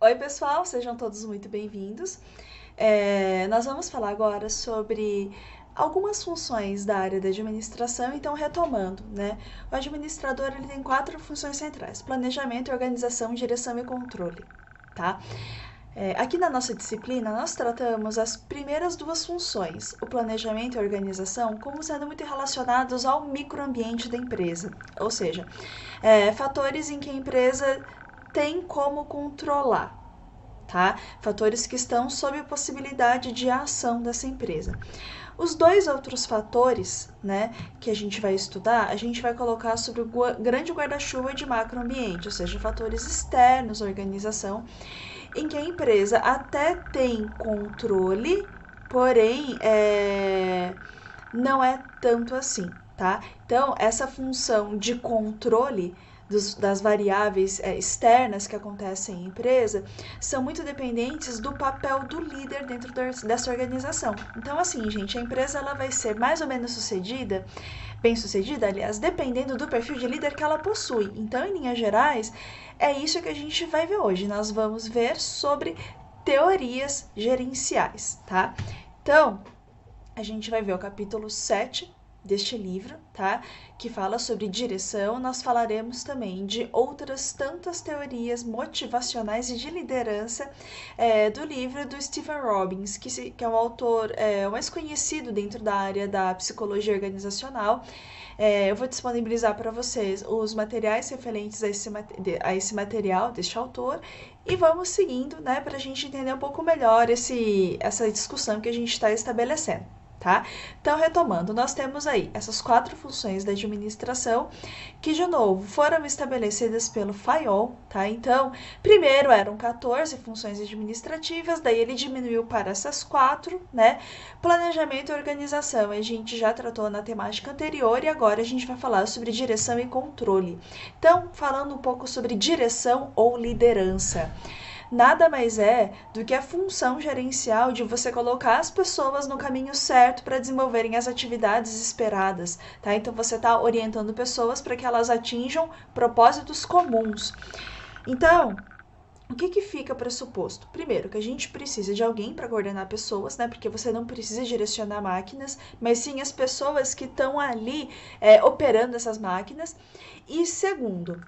Oi, pessoal, sejam todos muito bem-vindos. Nós vamos falar agora sobre algumas funções da área da administração, então retomando, né? O administrador ele tem quatro funções centrais: planejamento, organização, direção e controle, tá? Aqui na nossa disciplina, nós tratamos as primeiras duas funções, o planejamento e a organização, como sendo muito relacionados ao microambiente da empresa, ou seja, fatores em que a empresa tem como controlar, tá? Fatores que estão sob a possibilidade de ação dessa empresa. Os dois outros fatores, né, que a gente vai estudar, a gente vai colocar sobre o grande guarda-chuva de macroambiente, ou seja, fatores externos à organização, em que a empresa até tem controle, porém não é tanto assim, tá? Então, essa função de controle das variáveis externas que acontecem em empresa são muito dependentes do papel do líder dentro dessa organização. Então, assim, gente, a empresa ela vai ser mais ou menos bem sucedida, aliás, dependendo do perfil de líder que ela possui. Então, em linhas gerais, é isso que a gente vai ver hoje. Nós vamos ver sobre teorias gerenciais, tá? Então, a gente vai ver o capítulo 7 deste livro, tá? Que fala sobre direção. Nós falaremos também de outras tantas teorias motivacionais e de liderança do livro do Stephen Robbins, que é um autor mais conhecido dentro da área da psicologia organizacional. Eu vou disponibilizar para vocês os materiais referentes a esse material deste autor e vamos seguindo, né, para a gente entender um pouco melhor essa discussão que a gente está estabelecendo. Tá? Então, retomando, nós temos aí essas quatro funções da administração que, de novo, foram estabelecidas pelo Fayol, tá? Então, primeiro eram 14 funções administrativas, daí ele diminuiu para essas quatro, né? Planejamento e organização, a gente já tratou na temática anterior e agora a gente vai falar sobre direção e controle. Então, falando um pouco sobre direção ou liderança. Nada mais é do que a função gerencial de você colocar as pessoas no caminho certo para desenvolverem as atividades esperadas, tá? Então você está orientando pessoas para que elas atinjam propósitos comuns. Então, o que fica pressuposto? Primeiro, que a gente precisa de alguém para coordenar pessoas, né? Porque você não precisa direcionar máquinas, mas sim as pessoas que estão ali operando essas máquinas. E segundo,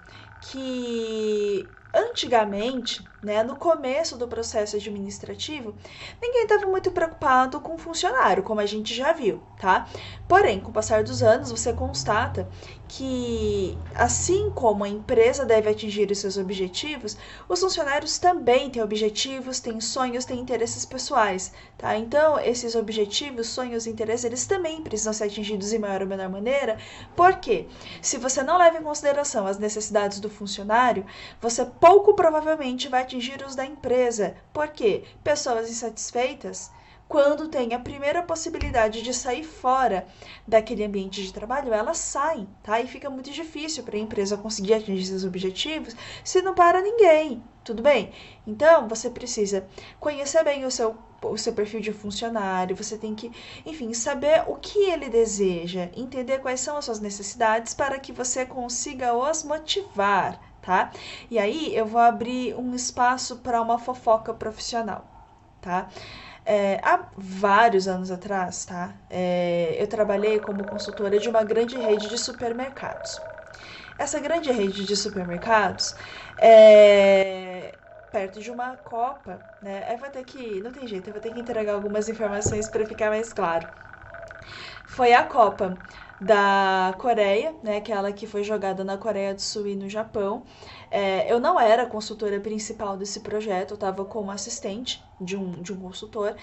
que antigamente, né, no começo do processo administrativo, ninguém estava muito preocupado com o funcionário, como a gente já viu, tá? Porém, com o passar dos anos, você constata que, assim como a empresa deve atingir os seus objetivos, os funcionários também têm objetivos, têm sonhos, têm interesses pessoais, tá? Então, esses objetivos, sonhos e interesses, eles também precisam ser atingidos em maior ou menor maneira, porque se você não leva em consideração as necessidades do funcionário, você pouco provavelmente vai atingir os da empresa. Por quê? Pessoas insatisfeitas, quando tem a primeira possibilidade de sair fora daquele ambiente de trabalho, elas saem, tá? E fica muito difícil para a empresa conseguir atingir seus objetivos se não para ninguém, tudo bem? Então, você precisa conhecer bem o seu perfil de funcionário, você tem que, enfim, saber o que ele deseja, entender quais são as suas necessidades para que você consiga os motivar, tá? E aí eu vou abrir um espaço para uma fofoca profissional, tá? Há vários anos atrás, tá? Eu trabalhei como consultora de uma grande rede de supermercados. Essa grande rede de supermercados perto de uma Copa, né? Aí vou ter que, não tem jeito, eu vou ter que entregar algumas informações para ficar mais claro. Foi a Copa da Coreia, né, aquela que foi jogada na Coreia do Sul e no Japão. Eu não era a consultora principal desse projeto, eu estava como assistente de um consultor.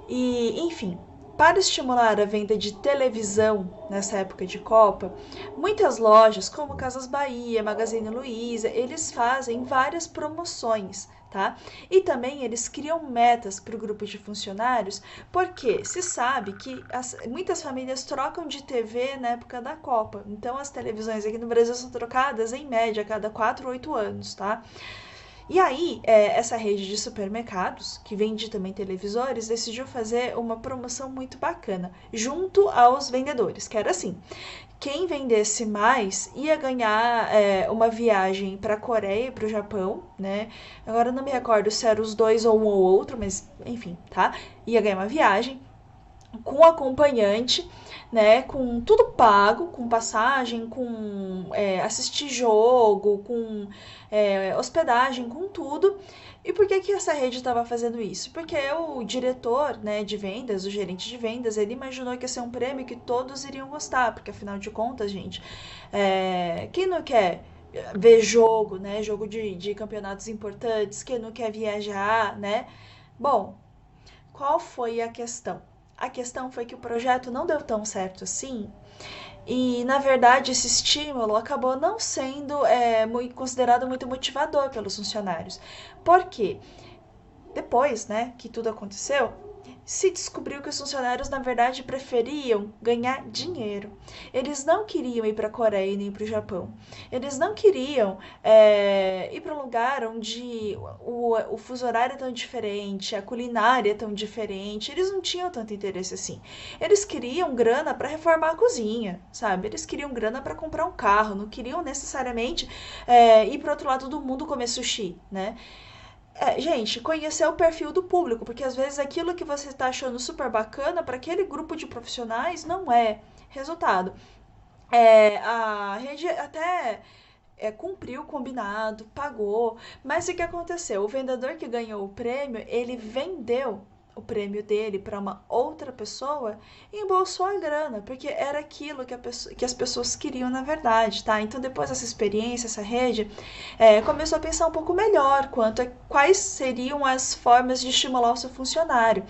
E, enfim, para estimular a venda de televisão nessa época de Copa, muitas lojas, como Casas Bahia, Magazine Luiza, eles fazem várias promoções, tá? E também eles criam metas para o grupo de funcionários, porque se sabe que muitas famílias trocam de TV na época da Copa. Então as televisões aqui no Brasil são trocadas em média a cada 4 ou 8 anos, tá? E aí, essa rede de supermercados, que vende também televisores, decidiu fazer uma promoção muito bacana, junto aos vendedores, que era assim: quem vendesse mais ia ganhar uma viagem para a Coreia e para o Japão, né? Agora eu não me recordo se era os dois ou um ou outro, mas enfim, tá? Ia ganhar uma viagem com acompanhante, né, com tudo pago, com passagem, com assistir jogo, com hospedagem, com tudo. E por que que essa rede estava fazendo isso? Porque o diretor, né, de vendas, o gerente de vendas, ele imaginou que ia ser um prêmio que todos iriam gostar, porque afinal de contas, gente, quem não quer ver jogo, né, jogo de campeonatos importantes, quem não quer viajar, né? Bom, qual foi a questão? A questão foi que o projeto não deu tão certo assim, e na verdade esse estímulo acabou não sendo considerado muito motivador pelos funcionários. Por quê? Depois, né, que tudo aconteceu, se descobriu que os funcionários, na verdade, preferiam ganhar dinheiro. Eles não queriam ir para a Coreia nem para o Japão. Eles não queriam ir para um lugar onde o fuso horário é tão diferente, a culinária é tão diferente. Eles não tinham tanto interesse assim. Eles queriam grana para reformar a cozinha, sabe? Eles queriam grana para comprar um carro, não queriam necessariamente ir para outro lado do mundo comer sushi, né? Gente, conhecer o perfil do público, porque às vezes aquilo que você está achando super bacana para aquele grupo de profissionais não é. Resultado, a rede até cumpriu o combinado, pagou, mas o que aconteceu? O vendedor que ganhou o prêmio, ele vendeu o prêmio dele para uma outra pessoa e embolsou a grana, porque era aquilo que as pessoas queriam na verdade, tá? Então, depois dessa experiência, essa rede começou a pensar um pouco melhor quanto a quais seriam as formas de estimular o seu funcionário.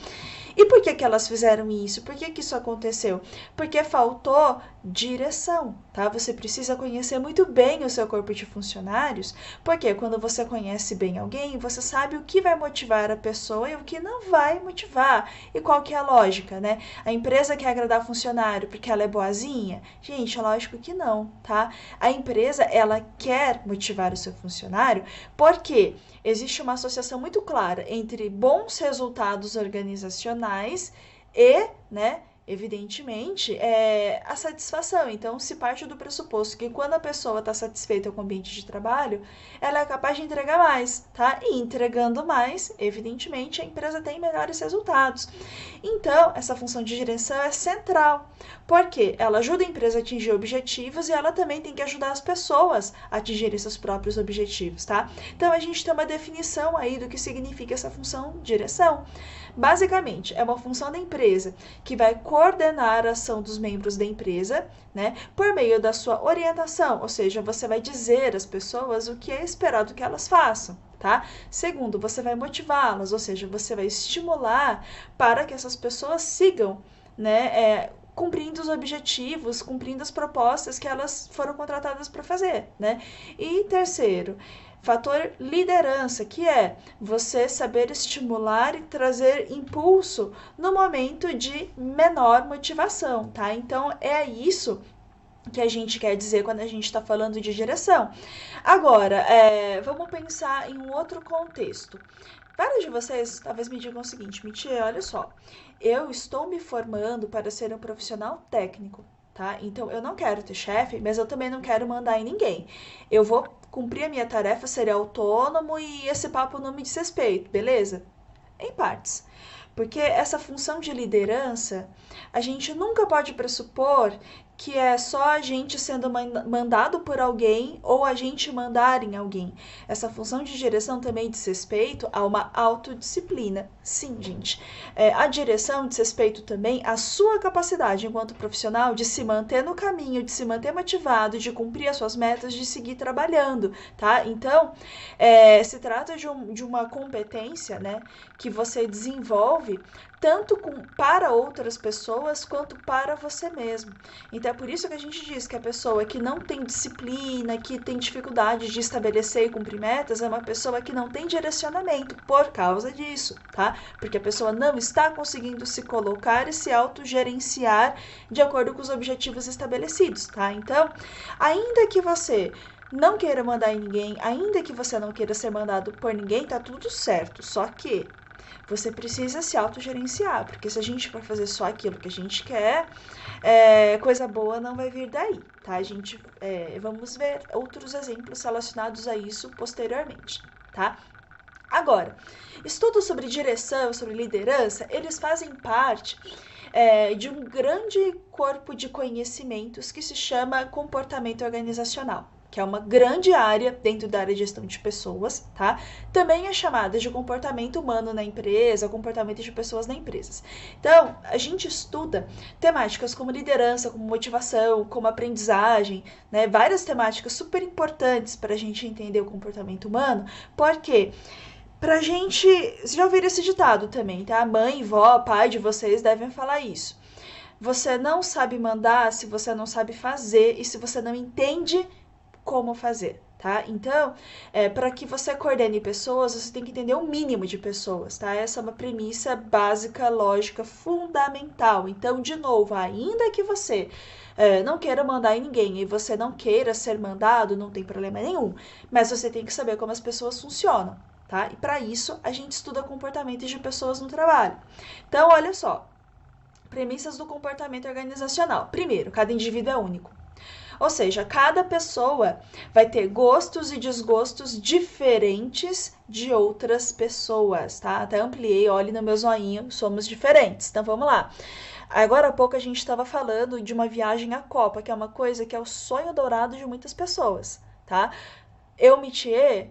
E por que que elas fizeram isso? Por que que isso aconteceu? Porque faltou direção, tá? Você precisa conhecer muito bem o seu corpo de funcionários, porque quando você conhece bem alguém, você sabe o que vai motivar a pessoa e o que não vai motivar. E qual que é a lógica, né? A empresa quer agradar funcionário porque ela é boazinha? Gente, é lógico que não, tá? A empresa, ela quer motivar o seu funcionário porque existe uma associação muito clara entre bons resultados organizacionais e, né, evidentemente, a satisfação. Então, se parte do pressuposto que quando a pessoa está satisfeita com o ambiente de trabalho, ela é capaz de entregar mais, tá? E entregando mais, evidentemente, a empresa tem melhores resultados. Então, essa função de direção é central, porque ela ajuda a empresa a atingir objetivos e ela também tem que ajudar as pessoas a atingirem seus próprios objetivos, tá? Então, a gente tem uma definição aí do que significa essa função de direção. Basicamente, é uma função da empresa que vai coordenar a ação dos membros da empresa, né, por meio da sua orientação, ou seja, você vai dizer às pessoas o que é esperado que elas façam, tá? Segundo, você vai motivá-las, ou seja, você vai estimular para que essas pessoas sigam, né, cumprindo os objetivos, cumprindo as propostas que elas foram contratadas para fazer, né? E terceiro, fator liderança, que é você saber estimular e trazer impulso no momento de menor motivação, tá? Então, é isso que a gente quer dizer quando a gente está falando de direção. Agora, vamos pensar em um outro contexto. Vários de vocês talvez me digam o seguinte: Mitia, olha só, eu estou me formando para ser um profissional técnico, tá? Então, eu não quero ter chefe, mas eu também não quero mandar em ninguém. Eu vou cumprir a minha tarefa, ser autônomo e esse papo não me diz respeito, beleza? Em partes. Porque essa função de liderança, a gente nunca pode pressupor que é só a gente sendo mandado por alguém ou a gente mandar em alguém. Essa função de direção também diz respeito a uma autodisciplina. Sim, gente. A direção diz respeito também à sua capacidade enquanto profissional de se manter no caminho, de se manter motivado, de cumprir as suas metas, de seguir trabalhando, tá? Então, se trata de uma competência, né, que você desenvolve tanto para outras pessoas quanto para você mesmo. Então é por isso que a gente diz que a pessoa que não tem disciplina, que tem dificuldade de estabelecer e cumprir metas, é uma pessoa que não tem direcionamento por causa disso, tá? Porque a pessoa não está conseguindo se colocar e se autogerenciar de acordo com os objetivos estabelecidos, tá? Então, ainda que você não queira mandar em ninguém, ainda que você não queira ser mandado por ninguém, tá tudo certo. Só que você precisa se autogerenciar, porque se a gente for fazer só aquilo que a gente quer, coisa boa não vai vir daí, tá? Vamos ver outros exemplos relacionados a isso posteriormente, tá? Agora, estudos sobre direção, sobre liderança, eles fazem parte de um grande corpo de conhecimentos que se chama comportamento organizacional, que é uma grande área dentro da área de gestão de pessoas, tá? Também é chamada de comportamento humano na empresa, comportamento de pessoas na empresas. Então, a gente estuda temáticas como liderança, como motivação, como aprendizagem, né? Várias temáticas super importantes para a gente entender o comportamento humano, porque pra gente, vocês já ouviram esse ditado também, tá? Mãe, vó, pai de vocês devem falar isso. Você não sabe mandar se você não sabe fazer e se você não entende como fazer, tá? Então, para que você coordene pessoas, você tem que entender o mínimo de pessoas, tá? Essa é uma premissa básica, lógica, fundamental. Então, de novo, ainda que você não queira mandar em ninguém e você não queira ser mandado, não tem problema nenhum, mas você tem que saber como as pessoas funcionam. Tá? E para isso, a gente estuda comportamentos de pessoas no trabalho. Então, olha só. Premissas do comportamento organizacional. Primeiro, cada indivíduo é único. Ou seja, cada pessoa vai ter gostos e desgostos diferentes de outras pessoas, tá? Até ampliei, olhe no meu zoinho, somos diferentes. Então, vamos lá. Agora há pouco a gente estava falando de uma viagem à Copa, que é uma coisa que é o sonho dourado de muitas pessoas, tá? Eu, Mitier,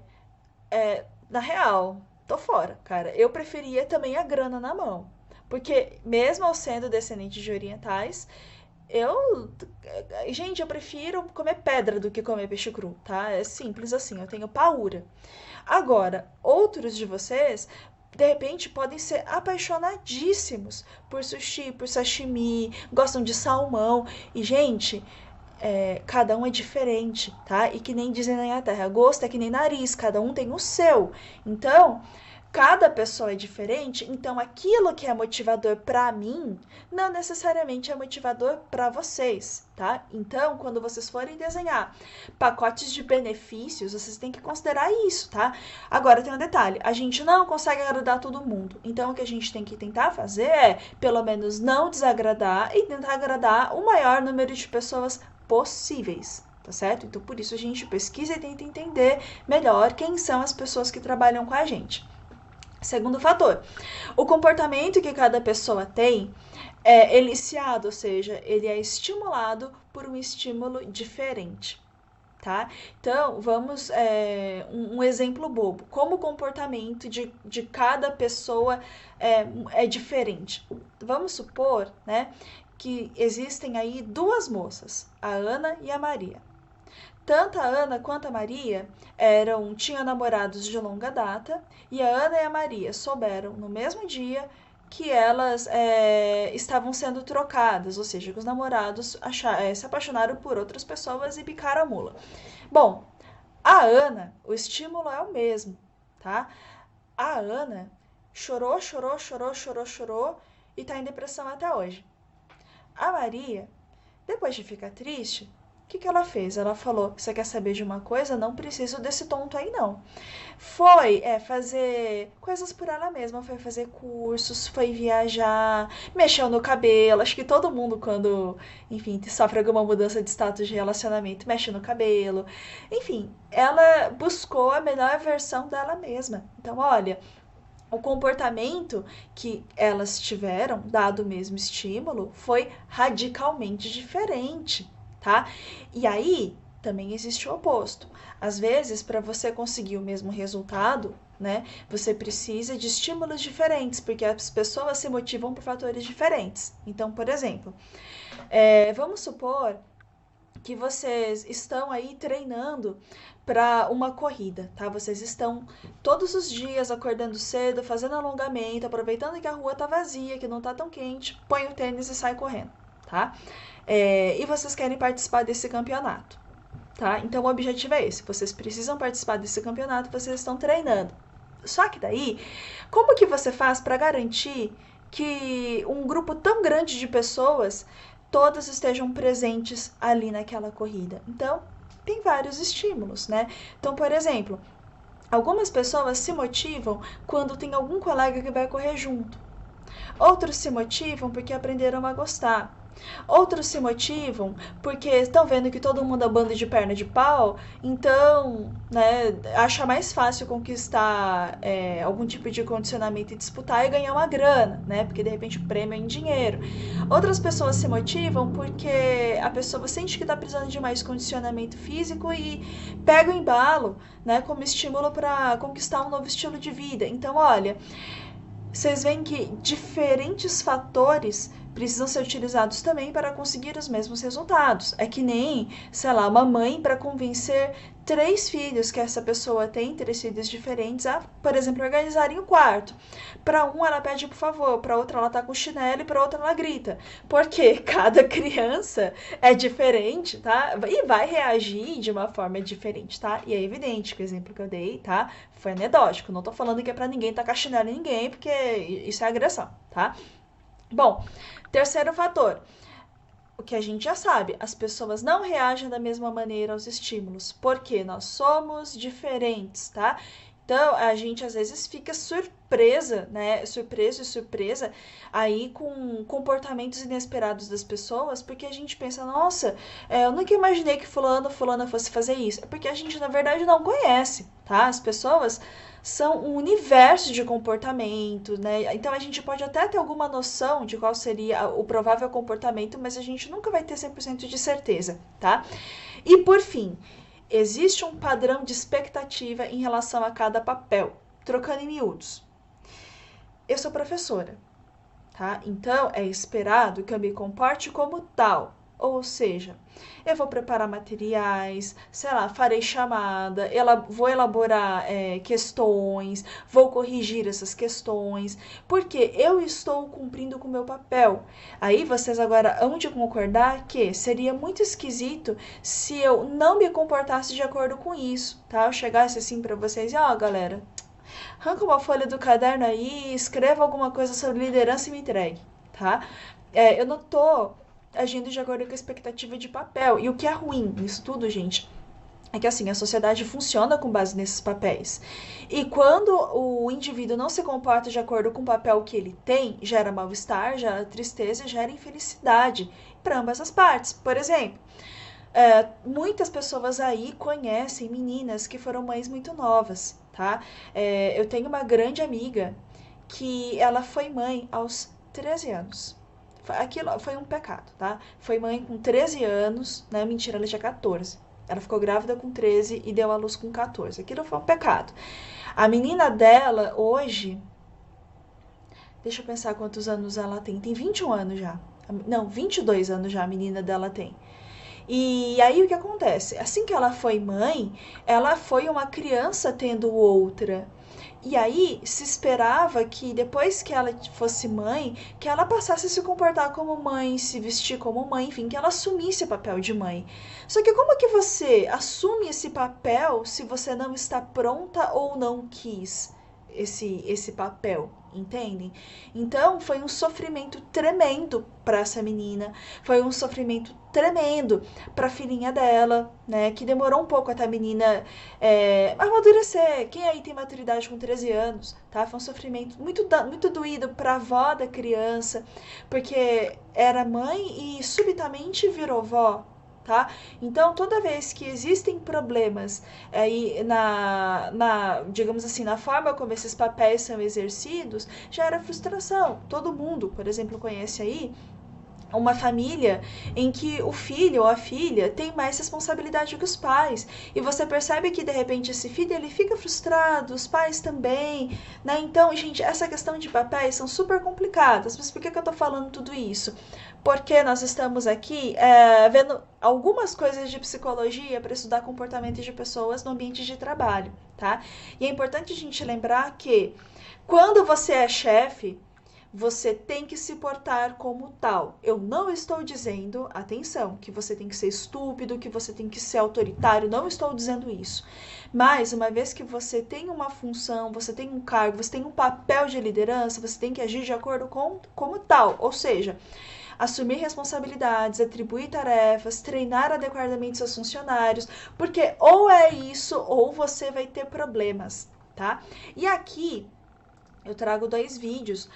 na real, tô fora, cara. Eu preferia também a grana na mão. Porque, mesmo eu sendo descendente de orientais, eu. Gente, eu prefiro comer pedra do que comer peixe cru, tá? É simples assim, eu tenho paura. Agora, outros de vocês, de repente, podem ser apaixonadíssimos por sushi, por sashimi, gostam de salmão. E, gente, cada um é diferente, tá? E que nem dizem na Inglaterra, gosto é que nem nariz, cada um tem o seu. Então, cada pessoa é diferente, então aquilo que é motivador para mim não necessariamente é motivador para vocês, tá? Então, quando vocês forem desenhar pacotes de benefícios, vocês têm que considerar isso, tá? Agora tem um detalhe, a gente não consegue agradar todo mundo. Então, o que a gente tem que tentar fazer é, pelo menos, não desagradar e tentar agradar o maior número de pessoas possíveis, tá certo? Então, por isso a gente pesquisa e tenta entender melhor quem são as pessoas que trabalham com a gente. Segundo fator, o comportamento que cada pessoa tem é eliciado, ou seja, ele é estimulado por um estímulo diferente, tá? Então, vamos, um exemplo bobo, como o comportamento de cada pessoa é diferente. Vamos supor, né, que existem aí duas moças, a Ana e a Maria. Tanto a Ana quanto a Maria tinham namorados de longa data e a Ana e a Maria souberam no mesmo dia que elas estavam sendo trocadas, ou seja, que os namorados se apaixonaram por outras pessoas e picaram a mula. Bom, a Ana, o estímulo é o mesmo, tá? A Ana chorou, chorou, chorou, chorou, chorou e tá em depressão até hoje. A Maria, depois de ficar triste, o que ela fez? Ela falou, você quer saber de uma coisa? Não preciso desse tonto aí, não. Foi fazer coisas por ela mesma, foi fazer cursos, foi viajar, mexeu no cabelo. Acho que todo mundo, quando, enfim, sofre alguma mudança de status de relacionamento, mexe no cabelo. Enfim, ela buscou a melhor versão dela mesma. Então, olha, o comportamento que elas tiveram, dado o mesmo estímulo, foi radicalmente diferente, tá? E aí também existe o oposto. Às vezes, para você conseguir o mesmo resultado, né, você precisa de estímulos diferentes, porque as pessoas se motivam por fatores diferentes. Então, por exemplo, vamos supor que vocês estão aí treinando para uma corrida, tá? Vocês estão todos os dias acordando cedo, fazendo alongamento, aproveitando que a rua tá vazia, que não tá tão quente, põe o tênis e sai correndo, tá? E vocês querem participar desse campeonato, tá? Então o objetivo é esse, vocês precisam participar desse campeonato, vocês estão treinando. Só que daí, como que você faz para garantir que um grupo tão grande de pessoas todas estejam presentes ali naquela corrida? Então, tem vários estímulos, né? Então, por exemplo, algumas pessoas se motivam quando tem algum colega que vai correr junto. Outros se motivam porque aprenderam a gostar. Outros se motivam porque estão vendo que todo mundo é bando de perna de pau, então, né, acha mais fácil conquistar algum tipo de condicionamento e disputar e ganhar uma grana, né? Porque de repente o prêmio é em dinheiro. Outras pessoas se motivam porque a pessoa sente que está precisando de mais condicionamento físico e pega o embalo, né, como estímulo para conquistar um novo estilo de vida. Então, olha, vocês veem que diferentes fatores precisam ser utilizados também para conseguir os mesmos resultados. É que nem, sei lá, uma mãe para convencer 3 filhos que essa pessoa tem, 3 filhos diferentes, a, por exemplo, organizarem o quarto. Para um ela pede por favor, para outra ela tá com chinelo e para outra ela grita. Porque cada criança é diferente, tá? E vai reagir de uma forma diferente, tá? E é evidente que o exemplo que eu dei, tá? Foi anedótico. Não tô falando que é para ninguém tacar chinelo em ninguém, porque isso é agressão, tá? Bom, terceiro fator, o que a gente já sabe, as pessoas não reagem da mesma maneira aos estímulos, porque nós somos diferentes, tá? Então, a gente às vezes fica surpresa, né? Surpresa aí com comportamentos inesperados das pessoas, porque a gente pensa, nossa, eu nunca imaginei que fulano, fulana fosse fazer isso. É porque a gente, na verdade, não conhece, tá? As pessoas são um universo de comportamento, né? Então a gente pode até ter alguma noção de qual seria o provável comportamento, mas a gente nunca vai ter 100% de certeza, tá? E por fim, existe um padrão de expectativa em relação a cada papel. Trocando em miúdos. Eu sou professora, tá? Então é esperado que eu me comporte como tal. Ou seja, eu vou preparar materiais, sei lá, farei chamada, vou elaborar questões, vou corrigir essas questões, porque eu estou cumprindo com o meu papel. Aí vocês agora hão de concordar que seria muito esquisito se eu não me comportasse de acordo com isso, tá? Eu chegasse assim pra vocês e, ó, galera, arranca uma folha do caderno aí, escreva alguma coisa sobre liderança e me entregue, tá? Eu não tô agindo de acordo com a expectativa de papel. E o que é ruim nisso tudo, gente, é que assim, a sociedade funciona com base nesses papéis. E quando o indivíduo não se comporta de acordo com o papel que ele tem, gera mal-estar, gera tristeza e gera infelicidade para ambas as partes. Por exemplo, muitas pessoas aí conhecem meninas que foram mães muito novas, tá? Eu tenho uma grande amiga que ela foi mãe aos 13 anos. Aquilo foi um pecado, tá? Foi mãe com 13 anos, né? Mentira, ela tinha 14. Ela ficou grávida com 13 e deu à luz com 14. Aquilo foi um pecado. A menina dela, hoje... Deixa eu pensar quantos anos ela tem. Tem 21 anos já. Não, 22 anos já a menina dela tem. E aí o que acontece? Assim que ela foi mãe, ela foi uma criança tendo outra. E aí se esperava que depois que ela fosse mãe, que ela passasse a se comportar como mãe, se vestir como mãe, enfim, que ela assumisse o papel de mãe. Só que como que você assume esse papel se você não está pronta ou não quis esse papel? Entendem? Então foi um sofrimento tremendo para essa menina, foi um sofrimento tremendo para a filhinha dela, né? Que demorou um pouco até a menina amadurecer. Quem aí tem maturidade com 13 anos, tá? Foi um sofrimento muito doído para a avó da criança, porque era mãe e subitamente virou vó. Tá? Então, toda vez que existem problemas aí digamos assim, na forma como esses papéis são exercidos, gera frustração. Todo mundo, por exemplo, conhece aí uma família em que o filho ou a filha tem mais responsabilidade que os pais. E você percebe que, de repente, esse filho ele fica frustrado, os pais também, né? Então, gente, essa questão de papéis são super complicadas. Mas por que eu tô falando tudo isso? Porque nós estamos aqui vendo algumas coisas de psicologia para estudar comportamento de pessoas no ambiente de trabalho, tá? E é importante a gente lembrar que quando você é chefe, você tem que se portar como tal. Eu não estou dizendo, atenção, que você tem que ser estúpido, que você tem que ser autoritário, não estou dizendo isso. Mas, uma vez que você tem uma função, você tem um cargo, você tem um papel de liderança, você tem que agir de acordo com como tal. Ou seja, assumir responsabilidades, atribuir tarefas, treinar adequadamente seus funcionários, porque ou é isso ou você vai ter problemas, tá? E aqui eu trago 2 vídeos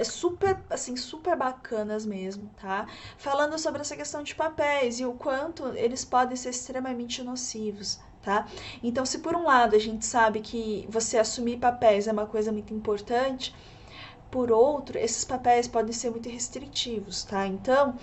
super bacanas mesmo, tá? Falando sobre essa questão de papéis e o quanto eles podem ser extremamente nocivos, tá? Então, se por um lado a gente sabe que você assumir papéis é uma coisa muito importante, por outro, esses papéis podem ser muito restritivos, tá? Então,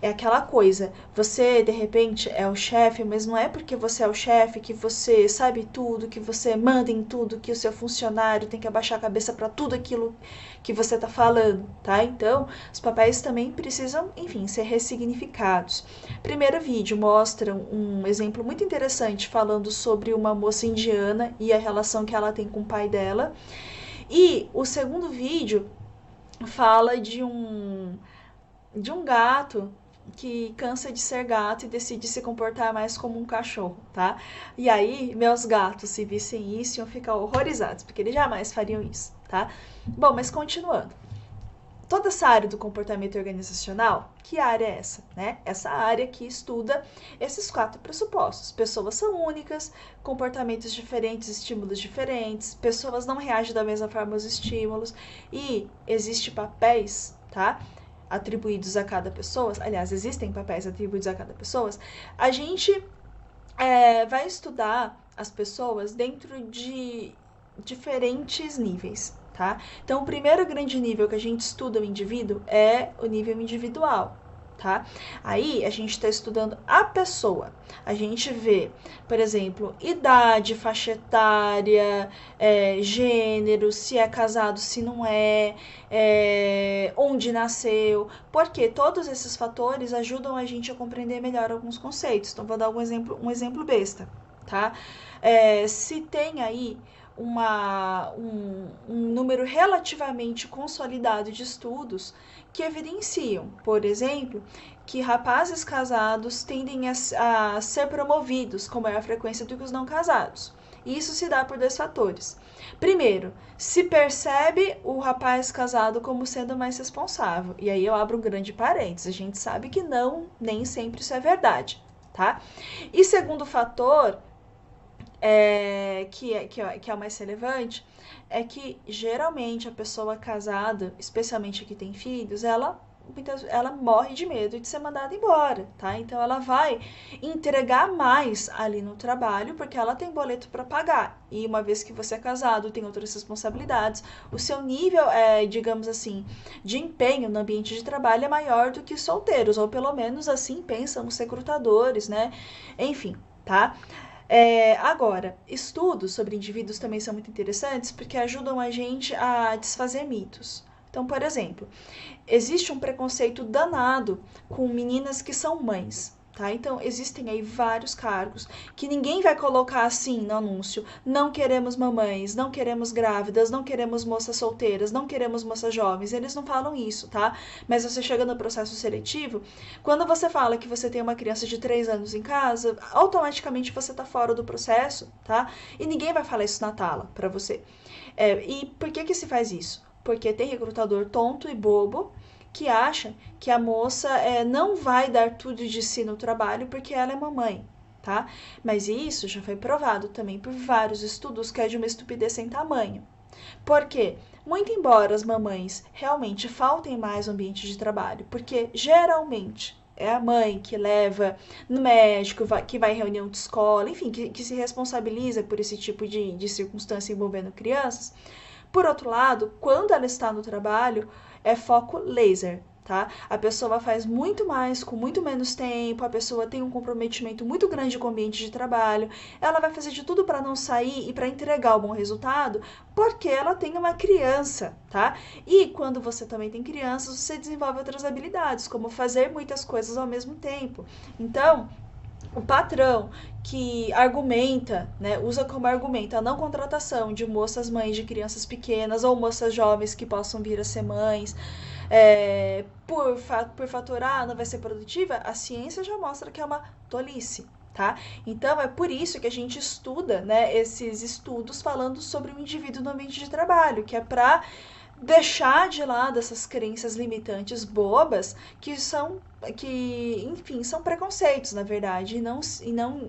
é aquela coisa, você de repente é o chefe, mas não é porque você é o chefe que você sabe tudo, que você manda em tudo, que o seu funcionário tem que abaixar a cabeça para tudo aquilo que você tá falando, tá? Então, os papéis também precisam, enfim, ser ressignificados. Primeiro vídeo mostra um exemplo muito interessante falando sobre uma moça indiana e a relação que ela tem com o pai dela. E o segundo vídeo fala de um gato que cansa de ser gato e decide se comportar mais como um cachorro, tá? E aí, meus gatos, se vissem isso, iam ficar horrorizados, porque eles jamais fariam isso, tá? Bom, mas continuando. Toda essa área do comportamento organizacional, que área é essa, né? Essa área que estuda esses 4 pressupostos. Pessoas são únicas, comportamentos diferentes, estímulos diferentes, pessoas não reagem da mesma forma aos estímulos e existem papéis, tá? Atribuídos a cada pessoa. Aliás, existem papéis atribuídos a cada pessoa. A gente vai estudar as pessoas dentro de diferentes níveis. Tá? Então, o primeiro grande nível que a gente estuda o indivíduo é o nível individual, tá? Aí, a gente está estudando a pessoa. A gente vê, por exemplo, idade, faixa etária, gênero, se é casado, se não é, onde nasceu, porque todos esses fatores ajudam a gente a compreender melhor alguns conceitos. Então, vou dar um exemplo besta, tá? Se tem aí um número relativamente consolidado de estudos que evidenciam, por exemplo, que rapazes casados tendem a ser promovidos com maior frequência do que os não casados. E isso se dá por 2 fatores. Primeiro, se percebe o rapaz casado como sendo mais responsável. E aí eu abro um grande parênteses. A gente sabe que nem sempre isso é verdade, tá? E segundo fator, que é o mais relevante, é que geralmente a pessoa casada, especialmente a que tem filhos, ela morre de medo de ser mandada embora, tá? Então ela vai entregar mais ali no trabalho porque ela tem boleto para pagar. E uma vez que você é casado, tem outras responsabilidades, o seu nível, digamos assim, de empenho no ambiente de trabalho é maior do que solteiros, ou pelo menos assim pensam os recrutadores, né? Enfim, tá? Agora, estudos sobre indivíduos também são muito interessantes porque ajudam a gente a desfazer mitos. Então, por exemplo, existe um preconceito danado com meninas que são mães. Tá? Então, existem aí vários cargos que ninguém vai colocar assim no anúncio. Não queremos mamães, não queremos grávidas, não queremos moças solteiras, não queremos moças jovens. Eles não falam isso, tá? Mas você chega no processo seletivo, quando você fala que você tem uma criança de 3 anos em casa, automaticamente você tá fora do processo, tá? E ninguém vai falar isso na tala pra você. E por que se faz isso? Porque tem recrutador tonto e bobo que acha que a moça não vai dar tudo de si no trabalho porque ela é mamãe, tá? Mas isso já foi provado também por vários estudos que é de uma estupidez sem tamanho. Por quê? Muito embora as mamães realmente faltem mais no ambiente de trabalho, porque geralmente é a mãe que leva no médico, que vai em reunião de escola, enfim, que se responsabiliza por esse tipo de circunstância envolvendo crianças. Por outro lado, quando ela está no trabalho, é foco laser, tá? A pessoa faz muito mais com muito menos tempo, a pessoa tem um comprometimento muito grande com o ambiente de trabalho, ela vai fazer de tudo para não sair e para entregar o bom resultado, porque ela tem uma criança, tá? E quando você também tem crianças, você desenvolve outras habilidades, como fazer muitas coisas ao mesmo tempo. Então, o patrão que argumenta, né, usa como argumento a não contratação de moças mães de crianças pequenas ou moças jovens que possam vir a ser mães, por faturar não vai ser produtiva, a ciência já mostra que é uma tolice. Tá? Então, é por isso que a gente estuda, né, esses estudos falando sobre o indivíduo no ambiente de trabalho, que é para deixar de lado essas crenças limitantes bobas enfim, são preconceitos, na verdade, e não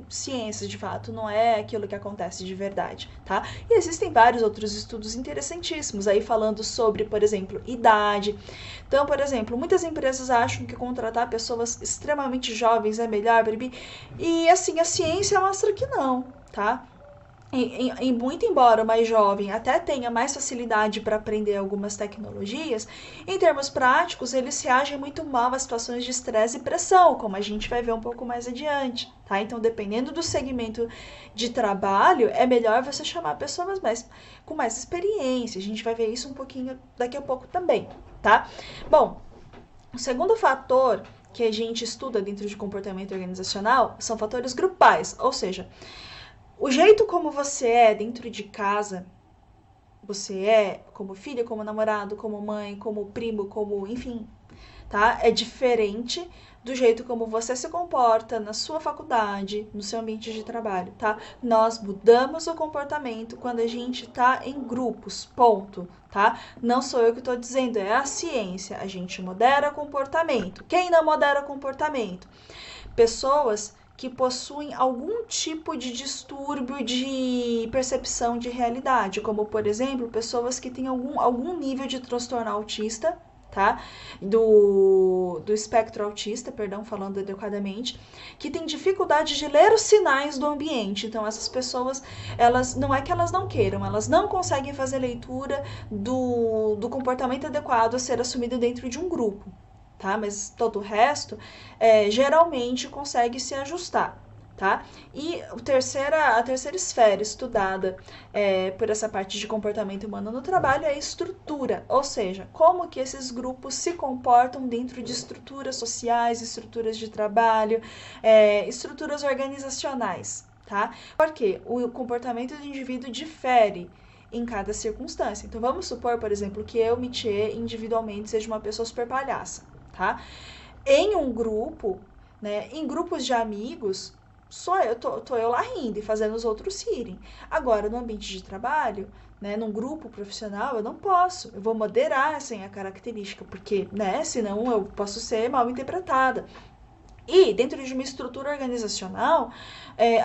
ciências, de fato, não é aquilo que acontece de verdade, tá? E existem vários outros estudos interessantíssimos aí falando sobre, por exemplo, idade. Então, por exemplo, muitas empresas acham que contratar pessoas extremamente jovens é melhor, e assim, a ciência mostra que não, tá? Muito embora o mais jovem até tenha mais facilidade para aprender algumas tecnologias, em termos práticos, eles reagem muito mal a situações de estresse e pressão, como a gente vai ver um pouco mais adiante, tá? Então, dependendo do segmento de trabalho, é melhor você chamar pessoas com mais experiência. A gente vai ver isso um pouquinho daqui a pouco também, tá? Bom, o segundo fator que a gente estuda dentro de comportamento organizacional são fatores grupais, ou seja, o jeito como você é dentro de casa, você é como filha, como namorado, como mãe, como primo, como enfim, tá? É diferente do jeito como você se comporta na sua faculdade, no seu ambiente de trabalho, tá? Nós mudamos o comportamento quando a gente tá em grupos, ponto, tá? Não sou eu que tô dizendo, é a ciência. A gente modera comportamento. Quem não modera comportamento? Pessoas que possuem algum tipo de distúrbio de percepção de realidade, como, por exemplo, pessoas que têm algum nível de transtorno autista, tá? Do espectro autista, perdão, falando adequadamente, que tem dificuldade de ler os sinais do ambiente. Então, essas pessoas, elas não é que elas não queiram, elas não conseguem fazer leitura do comportamento adequado a ser assumido dentro de um grupo. Tá? Mas todo o resto geralmente consegue se ajustar, tá? E a terceira esfera estudada por essa parte de comportamento humano no trabalho é a estrutura, ou seja, como que esses grupos se comportam dentro de estruturas sociais, estruturas de trabalho, estruturas organizacionais, tá? Porque o comportamento do indivíduo difere em cada circunstância. Então, vamos supor, por exemplo, que eu, Mithier, individualmente seja uma pessoa super palhaça, tá? Em um grupo, né, em grupos de amigos, tô eu lá rindo e fazendo os outros rirem. Agora, no ambiente de trabalho, né, num grupo profissional, eu não posso. Eu vou moderar essa característica, porque, né, senão eu posso ser mal interpretada. E dentro de uma estrutura organizacional,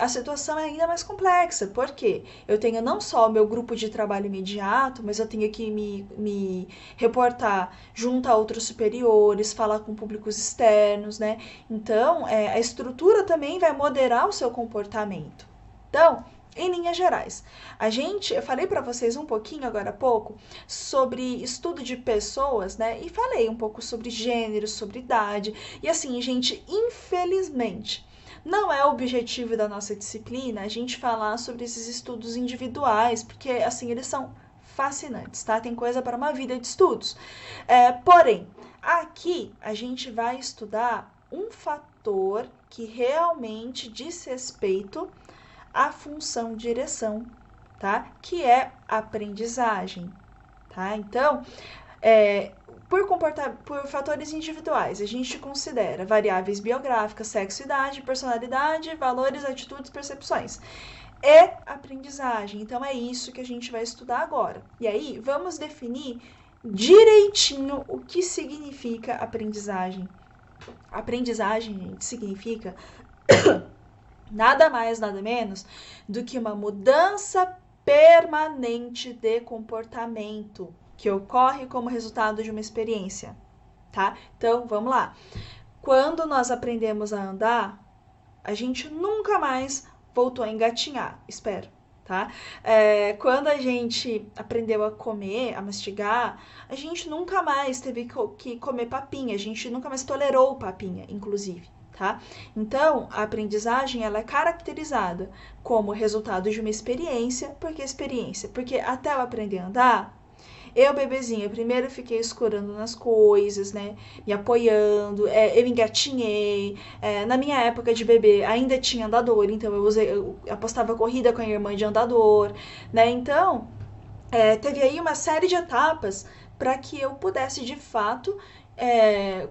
a situação é ainda mais complexa, porque eu tenho não só o meu grupo de trabalho imediato, mas eu tenho que me reportar junto a outros superiores, falar com públicos externos, né? Então, a estrutura também vai moderar o seu comportamento. Então, em linhas gerais, eu falei para vocês um pouquinho agora há pouco sobre estudo de pessoas, né? E falei um pouco sobre gênero, sobre idade. E assim, gente, infelizmente, não é o objetivo da nossa disciplina a gente falar sobre esses estudos individuais, porque assim, eles são fascinantes, tá? Tem coisa para uma vida de estudos. Porém, aqui a gente vai estudar um fator que realmente diz respeito a função direção, tá? Que é aprendizagem, tá? Então, por fatores individuais, a gente considera variáveis biográficas, sexo, idade, personalidade, valores, atitudes, percepções. E aprendizagem. Então, é isso que a gente vai estudar agora. E aí, vamos definir direitinho o que significa aprendizagem. Aprendizagem, gente, significa nada mais, nada menos do que uma mudança permanente de comportamento que ocorre como resultado de uma experiência, tá? Então, vamos lá. Quando nós aprendemos a andar, a gente nunca mais voltou a engatinhar, espero, tá? Quando a gente aprendeu a comer, a mastigar, a gente nunca mais teve que comer papinha, a gente nunca mais tolerou papinha, inclusive. Tá? Então, a aprendizagem ela é caracterizada como resultado de uma experiência. Por que experiência? Porque até eu aprender a andar, Eu, bebezinha, primeiro fiquei escorando nas coisas, né? Me apoiando, eu engatinhei. Na minha época de bebê ainda tinha andador, então eu apostava corrida com a irmã de andador, né? Então, teve aí uma série de etapas para que eu pudesse de fato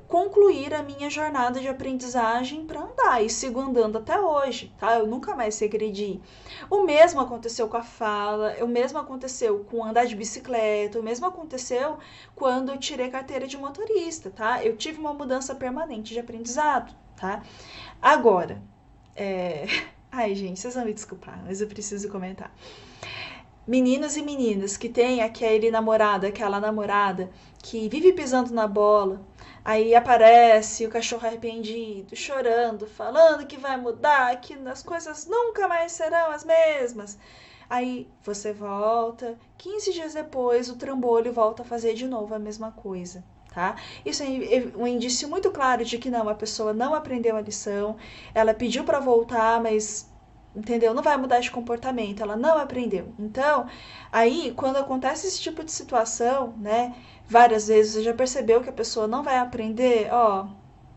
concluir a minha jornada de aprendizagem para andar e sigo andando até hoje, tá? Eu nunca mais regredi. O mesmo aconteceu com a fala, o mesmo aconteceu com andar de bicicleta, o mesmo aconteceu quando eu tirei carteira de motorista, tá? Eu tive uma mudança permanente de aprendizado, tá? Agora, ai gente, vocês vão me desculpar, mas eu preciso comentar. Meninos e meninas que tem aquele namorado, aquela namorada que vive pisando na bola, aí aparece o cachorro arrependido, chorando, falando que vai mudar, que as coisas nunca mais serão as mesmas. Aí você volta, 15 dias depois o trambolho volta a fazer de novo a mesma coisa, tá? Isso é um indício muito claro de que não, a pessoa não aprendeu a lição, ela pediu para voltar, mas entendeu? Não vai mudar de comportamento, ela não aprendeu. Então, aí, quando acontece esse tipo de situação, né, várias vezes você já percebeu que a pessoa não vai aprender,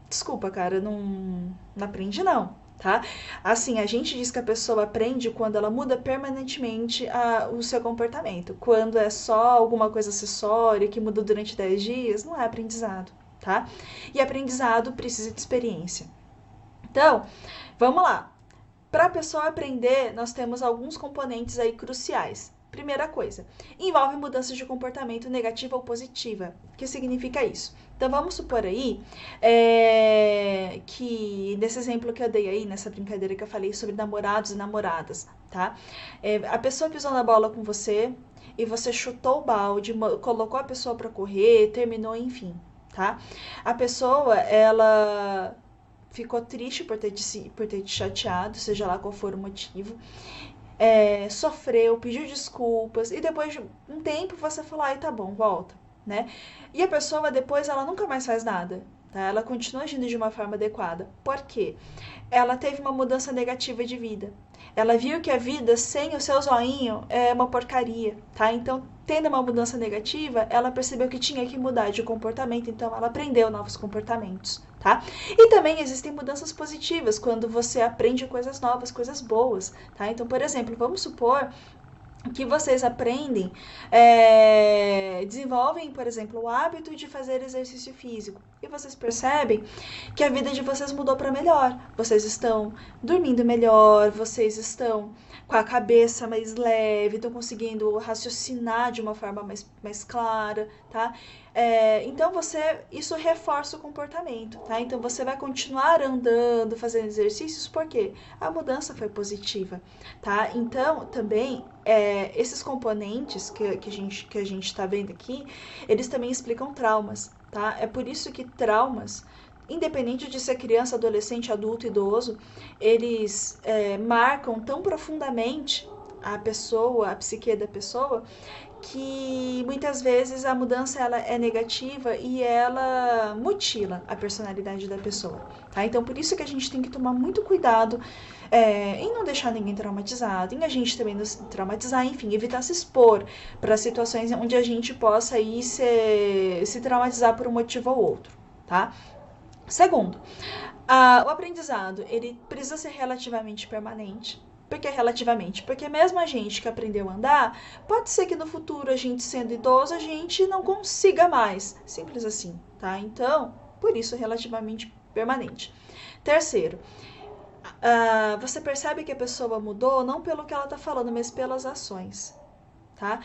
desculpa, cara, não aprende não, tá? Assim, a gente diz que a pessoa aprende quando ela muda permanentemente o seu comportamento. Quando é só alguma coisa acessória que muda durante 10 dias, não é aprendizado, tá? E aprendizado precisa de experiência. Então, vamos lá. Para a pessoa aprender, nós temos alguns componentes aí cruciais. Primeira coisa, envolve mudanças de comportamento negativa ou positiva. O que significa isso? Então, vamos supor aí que, nesse exemplo que eu dei aí, nessa brincadeira que eu falei sobre namorados e namoradas, tá? A pessoa pisou na bola com você e você chutou o balde, colocou a pessoa para correr, terminou, enfim, tá? A pessoa, ela ficou triste por ter te chateado, seja lá qual for o motivo, sofreu, pediu desculpas, e depois de um tempo você falou, ai, tá bom, volta, né? E a pessoa depois, ela nunca mais faz nada, tá? Ela continua agindo de uma forma adequada. Por quê? Ela teve uma mudança negativa de vida. Ela viu que a vida sem o seu zoinho é uma porcaria, tá? Então, tendo uma mudança negativa, ela percebeu que tinha que mudar de comportamento, então ela aprendeu novos comportamentos, tá? E também existem mudanças positivas, quando você aprende coisas novas, coisas boas, tá? Então, por exemplo, vamos supor que vocês aprendem, desenvolvem, por exemplo, o hábito de fazer exercício físico. E vocês percebem que a vida de vocês mudou para melhor. Vocês estão dormindo melhor, vocês estão com a cabeça mais leve, estão conseguindo raciocinar de uma forma mais clara, tá? Então, isso reforça o comportamento, tá? Então, você vai continuar andando, fazendo exercícios, porque a mudança foi positiva, tá? Então, também, esses componentes que a gente está vendo aqui, eles também explicam traumas, tá? É por isso que traumas, independente de ser criança, adolescente, adulto, idoso, eles marcam tão profundamente a pessoa, a psique da pessoa, que muitas vezes a mudança ela é negativa e ela mutila a personalidade da pessoa, tá? Então, por isso que a gente tem que tomar muito cuidado em não deixar ninguém traumatizado, em a gente também não se traumatizar, enfim, evitar se expor para situações onde a gente possa aí se traumatizar por um motivo ou outro, tá? Segundo, o aprendizado, ele precisa ser relativamente permanente. Por que relativamente? Porque mesmo a gente que aprendeu a andar, pode ser que no futuro, a gente sendo idoso, a gente não consiga mais. Simples assim, tá? Então, por isso, relativamente permanente. Terceiro, você percebe que a pessoa mudou não pelo que ela tá falando, mas pelas ações, tá?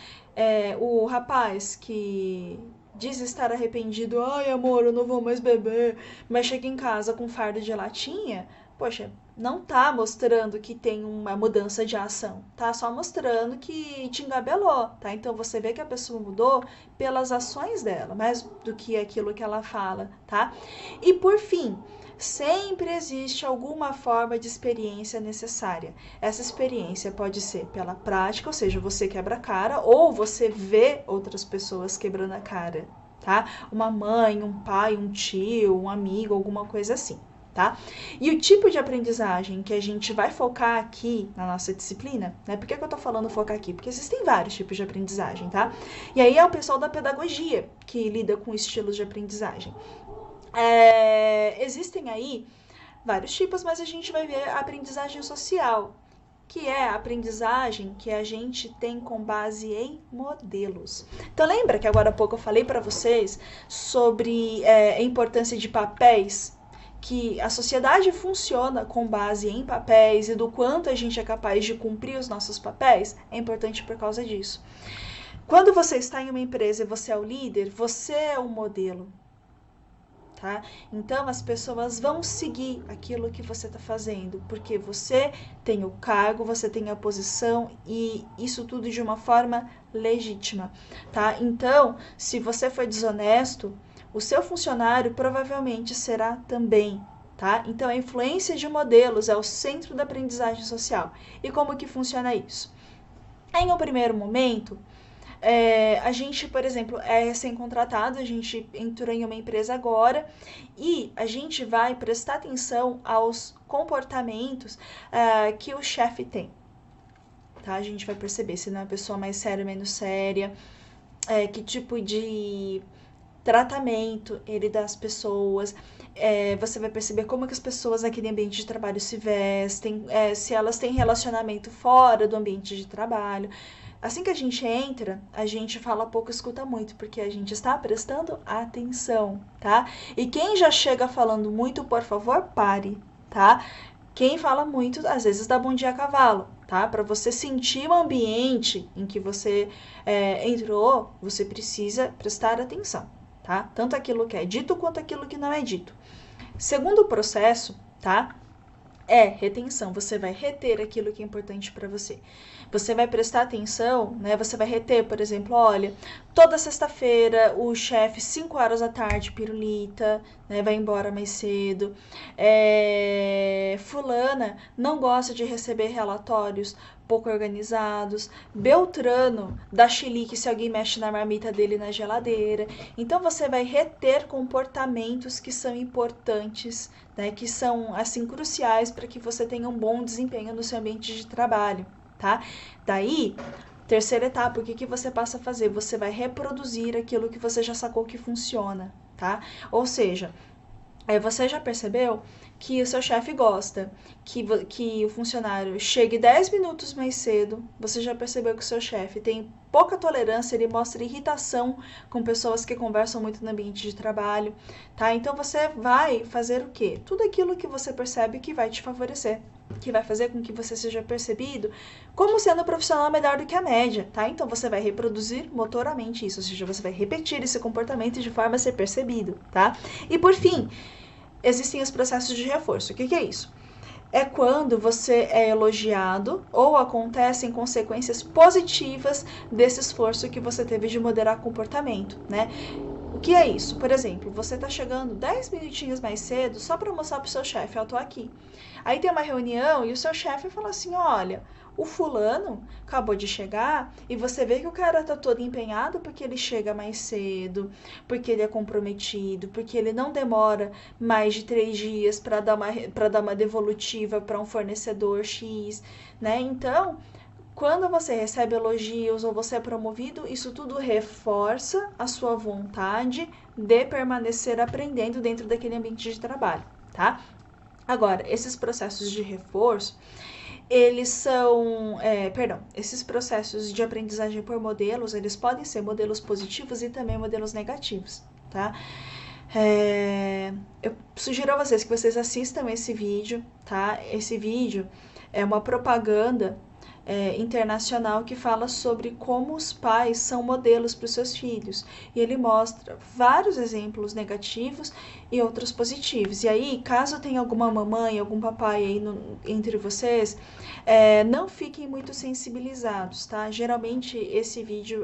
O rapaz que diz estar arrependido, ai amor, eu não vou mais beber, mas chega em casa com fardo de latinha, poxa, não tá mostrando que tem uma mudança de ação, tá só mostrando que te engabelou, tá? Então você vê que a pessoa mudou pelas ações dela, mais do que aquilo que ela fala, tá? E por fim, sempre existe alguma forma de experiência necessária. Essa experiência pode ser pela prática, ou seja, você quebra a cara, ou você vê outras pessoas quebrando a cara, tá? Uma mãe, um pai, um tio, um amigo, alguma coisa assim, tá? E o tipo de aprendizagem que a gente vai focar aqui na nossa disciplina, né? Por que eu tô falando focar aqui? Porque existem vários tipos de aprendizagem, tá? E aí é o pessoal da pedagogia que lida com estilos de aprendizagem. Existem aí vários tipos, mas a gente vai ver a aprendizagem social, que é a aprendizagem que a gente tem com base em modelos. Então lembra que agora há pouco eu falei para vocês sobre a importância de papéis, que a sociedade funciona com base em papéis e do quanto a gente é capaz de cumprir os nossos papéis? É importante por causa disso. Quando você está em uma empresa e você é o líder, você é o modelo. Tá? Então as pessoas vão seguir aquilo que você está fazendo, porque você tem o cargo, você tem a posição e isso tudo de uma forma legítima, tá? Então, se você foi desonesto, o seu funcionário provavelmente será também, tá? Então a influência de modelos é o centro da aprendizagem social. E como que funciona isso? Em um primeiro momento, a gente, por exemplo, é recém-contratado, a gente entrou em uma empresa agora e a gente vai prestar atenção aos comportamentos que o chefe tem. Tá? A gente vai perceber se não é uma pessoa mais séria ou menos séria, que tipo de tratamento ele dá às pessoas. Você vai perceber como que as pessoas naquele ambiente de trabalho se vestem, se elas têm relacionamento fora do ambiente de trabalho. Assim que a gente entra, a gente fala pouco, escuta muito, porque a gente está prestando atenção, tá? E quem já chega falando muito, por favor, pare, tá? Quem fala muito, às vezes dá bom dia a cavalo, tá? Para você sentir o ambiente em que você entrou, você precisa prestar atenção, tá? Tanto aquilo que é dito quanto aquilo que não é dito. Segundo processo, tá? É retenção. Você vai reter aquilo que é importante para você. Você vai prestar atenção, né? Você vai reter, por exemplo, olha, toda sexta-feira o chefe, 5 horas da tarde, pirulita, né? Vai embora mais cedo. Fulana não gosta de receber relatórios pouco organizados. Beltrano dá chilique se alguém mexe na marmita dele na geladeira. Então você vai reter comportamentos que são importantes, né? Que são assim cruciais para que você tenha um bom desempenho no seu ambiente de trabalho. Tá? Daí, terceira etapa, o que você passa a fazer? Você vai reproduzir aquilo que você já sacou que funciona, tá? Ou seja, você já percebeu que o seu chefe gosta que o funcionário chegue 10 minutos mais cedo. Você já percebeu que o seu chefe tem pouca tolerância, ele mostra irritação com pessoas que conversam muito no ambiente de trabalho, tá? Então você vai fazer o quê? Tudo aquilo que você percebe que vai te favorecer, que vai fazer com que você seja percebido como sendo um profissional melhor do que a média, tá? Então você vai reproduzir motoramente isso, ou seja, você vai repetir esse comportamento de forma a ser percebido, tá? E por fim, existem os processos de reforço. O que é isso? É quando você é elogiado ou acontecem consequências positivas desse esforço que você teve de moderar comportamento, né? O que é isso? Por exemplo, você tá chegando 10 minutinhos mais cedo só para mostrar pro seu chefe, eu tô aqui. Aí tem uma reunião e o seu chefe fala assim, olha, o fulano acabou de chegar e você vê que o cara tá todo empenhado porque ele chega mais cedo, porque ele é comprometido, porque ele não demora mais de 3 dias para dar uma devolutiva para um fornecedor X, né? Então, quando você recebe elogios ou você é promovido, isso tudo reforça a sua vontade de permanecer aprendendo dentro daquele ambiente de trabalho, tá? Agora, esses processos de reforço, eles são, esses processos de aprendizagem por modelos, eles podem ser modelos positivos e também modelos negativos, tá? Eu sugiro a vocês que vocês assistam esse vídeo, tá? Esse vídeo é uma propaganda internacional que fala sobre como os pais são modelos para os seus filhos. E ele mostra vários exemplos negativos e outros positivos. E aí, caso tenha alguma mamãe, algum papai aí entre vocês, não fiquem muito sensibilizados, tá? Geralmente esse vídeo,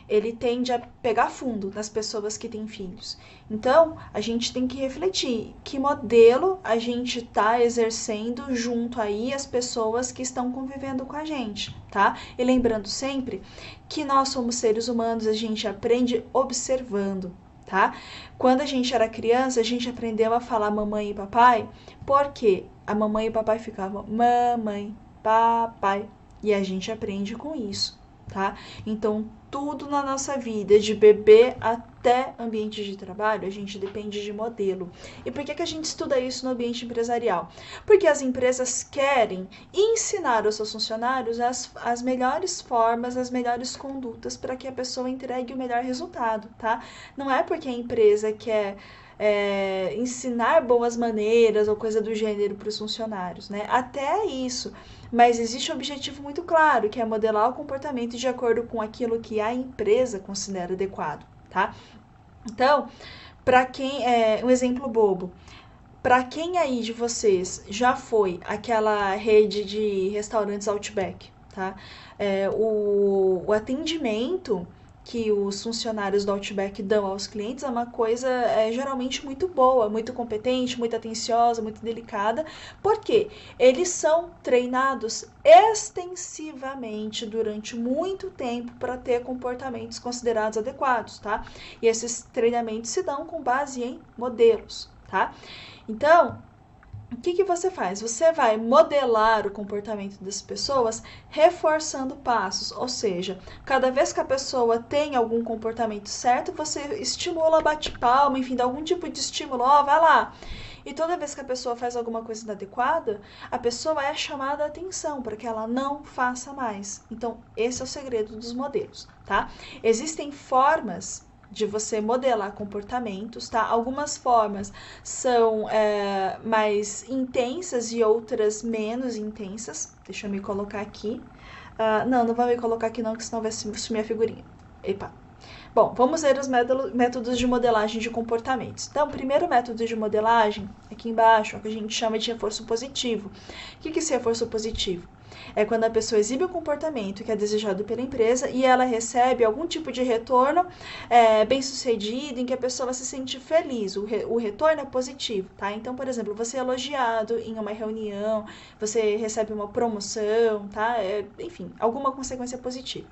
ele tende a pegar fundo nas pessoas que têm filhos. Então, a gente tem que refletir que modelo a gente está exercendo junto aí as pessoas que estão convivendo com a gente, tá? E lembrando sempre que nós somos seres humanos, a gente aprende observando, tá? Quando a gente era criança, a gente aprendeu a falar mamãe e papai, porque a mamãe e o papai ficavam mamãe, papai, e a gente aprende com isso, tá? Então, tudo na nossa vida, de bebê até ambiente de trabalho, a gente depende de modelo. E por que a gente estuda isso no ambiente empresarial? Porque as empresas querem ensinar aos seus funcionários as melhores formas, as melhores condutas para que a pessoa entregue o melhor resultado, tá? Não é porque a empresa quer ensinar boas maneiras ou coisa do gênero para os funcionários, né? Até isso. Mas existe um objetivo muito claro, que é modelar o comportamento de acordo com aquilo que a empresa considera adequado, tá? Então, para quem um exemplo bobo, para quem aí de vocês já foi aquela rede de restaurantes Outback, tá? O atendimento que os funcionários do Outback dão aos clientes é uma coisa geralmente muito boa, muito competente, muito atenciosa, muito delicada, porque eles são treinados extensivamente durante muito tempo para ter comportamentos considerados adequados, tá? E esses treinamentos se dão com base em modelos, tá? Então, o que você faz? Você vai modelar o comportamento das pessoas reforçando passos, ou seja, cada vez que a pessoa tem algum comportamento certo, você estimula, bate palma, enfim, dá algum tipo de estímulo, vai lá. E toda vez que a pessoa faz alguma coisa inadequada, a pessoa é chamada a atenção para que ela não faça mais. Então, esse é o segredo dos modelos, tá? Existem formas de você modelar comportamentos, tá? Algumas formas são mais intensas e outras menos intensas. Deixa eu me colocar aqui. Não vou me colocar aqui não, que senão vai sumir a figurinha. Epa. Bom, vamos ver os métodos de modelagem de comportamentos. Então, o primeiro método de modelagem, aqui embaixo, é o que a gente chama de reforço positivo. O que é esse reforço positivo? É quando a pessoa exibe um comportamento que é desejado pela empresa e ela recebe algum tipo de retorno bem-sucedido, em que a pessoa se sente feliz. O retorno é positivo, tá? Então, por exemplo, você é elogiado em uma reunião, você recebe uma promoção, tá? Enfim, alguma consequência positiva.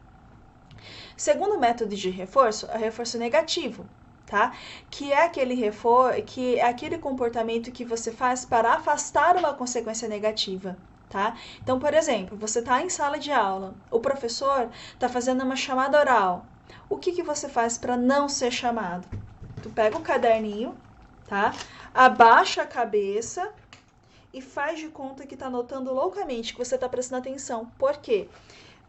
Segundo método de reforço, é o reforço negativo, tá? Que é aquele comportamento que você faz para afastar uma consequência negativa, tá? Então, por exemplo, você está em sala de aula, o professor está fazendo uma chamada oral. O que você faz para não ser chamado? Tu pega o caderninho, tá? Abaixa a cabeça e faz de conta que está anotando loucamente, que você está prestando atenção. Por quê?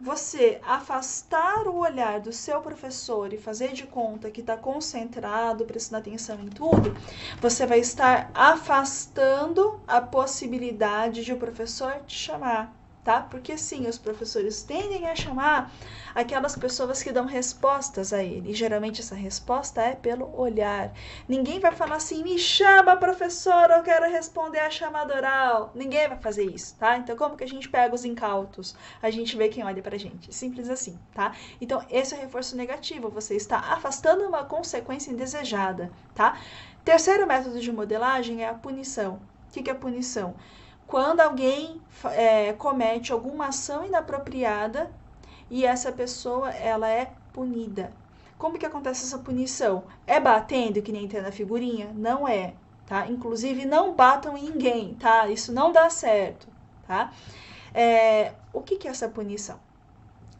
Você afastar o olhar do seu professor e fazer de conta que está concentrado, prestando atenção em tudo, você vai estar afastando a possibilidade de o professor te chamar, tá? Porque sim, os professores tendem a chamar aquelas pessoas que dão respostas a ele. E geralmente essa resposta é pelo olhar. Ninguém vai falar assim, me chama, professor, eu quero responder a chamada oral. Ninguém vai fazer isso, tá? Então, como que a gente pega os incautos? A gente vê quem olha pra gente. Simples assim, tá? Então, esse é o reforço negativo. Você está afastando uma consequência indesejada, tá? Terceiro método de modelagem é a punição. O que é a punição? Quando alguém comete alguma ação inapropriada e essa pessoa ela é punida. Como que acontece essa punição? É batendo, que nem tem na figurinha? Não é, tá? Inclusive, não batam em ninguém, tá? Isso não dá certo, tá? O que é essa punição?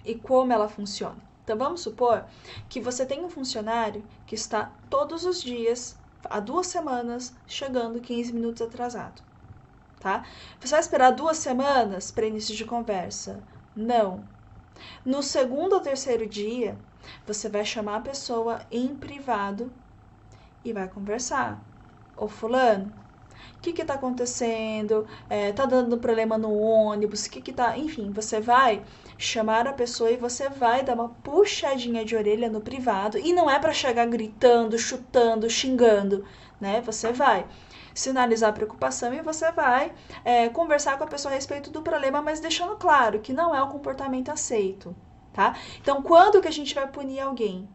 E como ela funciona? Então, vamos supor que você tem um funcionário que está todos os dias, há 2 semanas, chegando 15 minutos atrasado. Tá? Você vai esperar 2 semanas para início de conversa? Não. No segundo ou terceiro dia, você vai chamar a pessoa em privado e vai conversar. Ô fulano, o que está acontecendo? Tá dando problema no ônibus? Enfim, você vai chamar a pessoa e você vai dar uma puxadinha de orelha no privado. E não é para chegar gritando, chutando, xingando, né? Você vai sinalizar a preocupação e você vai conversar com a pessoa a respeito do problema, mas deixando claro que não é um comportamento aceito, tá? Então, quando que a gente vai punir alguém?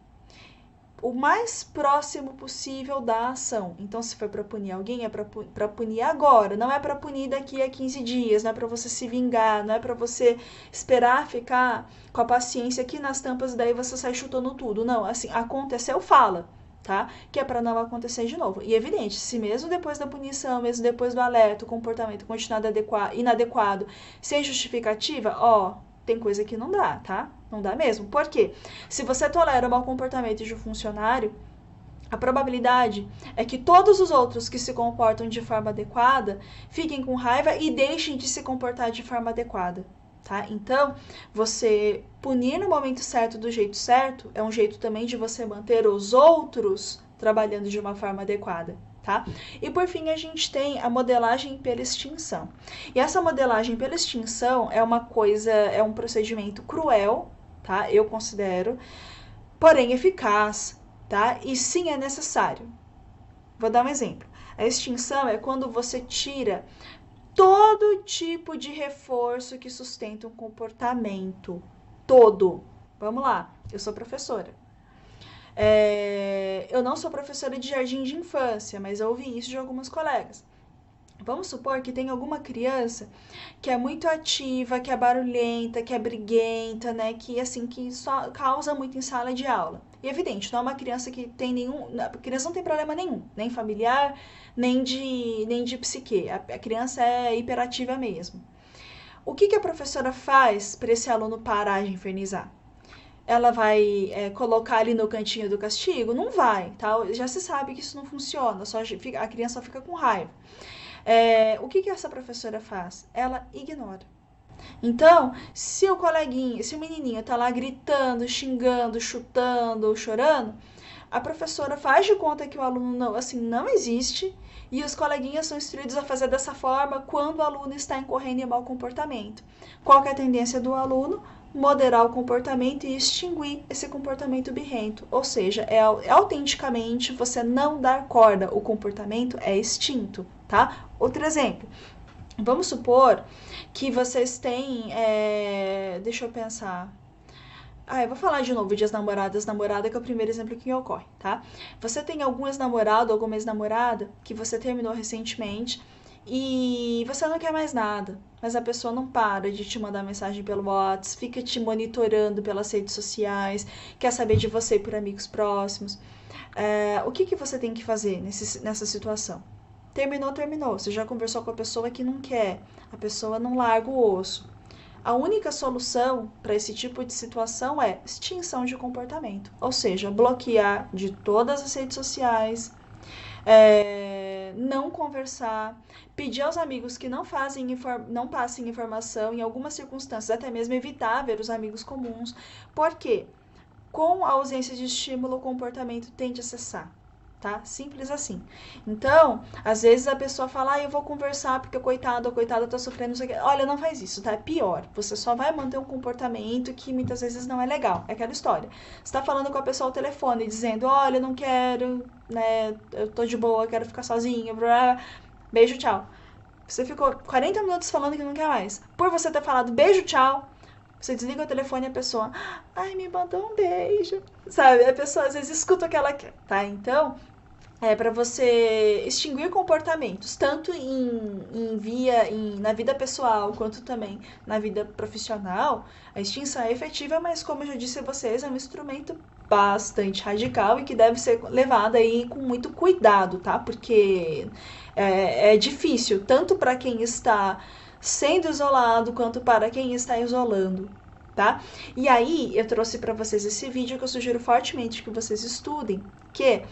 O mais próximo possível da ação. Então, se for para punir alguém, é para punir agora, não é para punir daqui a 15 dias, não é para você se vingar, não é para você esperar ficar com a paciência aqui nas tampas e daí você sai chutando tudo. Não, assim, aconteceu, fala. tá? Que é para não acontecer de novo. E evidente, se mesmo depois da punição, mesmo depois do alerta, o comportamento continuar inadequado, sem justificativa, ó, tem coisa que não dá, tá? Não dá mesmo. Por quê? Se você tolera o mau comportamento de um funcionário, a probabilidade é que todos os outros que se comportam de forma adequada fiquem com raiva e deixem de se comportar de forma adequada. Tá? Então, você punir no momento certo do jeito certo é um jeito também de você manter os outros trabalhando de uma forma adequada. Tá? E por fim, a gente tem a modelagem pela extinção. E essa modelagem pela extinção é um procedimento cruel, tá? Eu considero, porém eficaz, tá? E sim é necessário. Vou dar um exemplo. A extinção é quando você tira todo tipo de reforço que sustenta um comportamento. Todo. Vamos lá, eu sou professora. Eu não sou professora de jardim de infância, mas eu ouvi isso de algumas colegas. Vamos supor que tem alguma criança que é muito ativa, que é barulhenta, que é briguenta, né? Que assim, que só causa muito em sala de aula. E evidente, não é uma criança que tem nenhum. A criança não tem problema nenhum, nem familiar, nem de psique. A criança é hiperativa mesmo. O que a professora faz para esse aluno parar de infernizar? Ela vai colocar ali no cantinho do castigo? Não vai, tá? Já se sabe que isso não funciona, a criança só fica com raiva. O que essa professora faz? Ela ignora. Então, se o menininho tá lá gritando, xingando, chutando, chorando, a professora faz de conta que o aluno não existe e os coleguinhas são instruídos a fazer dessa forma quando o aluno está incorrendo em mau comportamento. Qual que é a tendência do aluno? Moderar o comportamento e extinguir esse comportamento birrento. Ou seja, é autenticamente você não dar corda, o comportamento é extinto, tá? Outro exemplo. Vamos supor que vocês têm... deixa eu pensar... eu vou falar de novo de namorada, que é o primeiro exemplo que me ocorre, tá? Você tem algum ex-namorado, alguma ex-namorada que você terminou recentemente e você não quer mais nada, mas a pessoa não para de te mandar mensagem pelo WhatsApp, fica te monitorando pelas redes sociais, quer saber de você por amigos próximos. O que você tem que fazer nessa situação? Terminou. Você já conversou com a pessoa que não quer, a pessoa não larga o osso. A única solução para esse tipo de situação é extinção de comportamento, ou seja, bloquear de todas as redes sociais, não conversar, pedir aos amigos que não passem informação, em algumas circunstâncias, até mesmo evitar ver os amigos comuns, porque com a ausência de estímulo, o comportamento tende a cessar. Tá? Simples assim. Então, às vezes a pessoa fala, eu vou conversar porque o coitado ou coitada tá sofrendo isso aqui. Olha, não faz isso, tá? É pior. Você só vai manter um comportamento que muitas vezes não é legal. É aquela história. Você tá falando com a pessoa ao telefone, dizendo, olha, eu não quero, né? Eu tô de boa, quero ficar sozinha, blá, beijo, tchau. Você ficou 40 minutos falando que não quer mais. Por você ter falado beijo, tchau, você desliga o telefone e a pessoa, me mandou um beijo, sabe? A pessoa às vezes escuta o que ela quer, tá? Então, para você extinguir comportamentos, tanto na vida pessoal, quanto também na vida profissional, a extinção é efetiva, mas como eu já disse a vocês, é um instrumento bastante radical e que deve ser levado aí com muito cuidado, tá? Porque é difícil, tanto para quem está sendo isolado, quanto para quem está isolando, tá? E aí, eu trouxe para vocês esse vídeo que eu sugiro fortemente que vocês estudem, que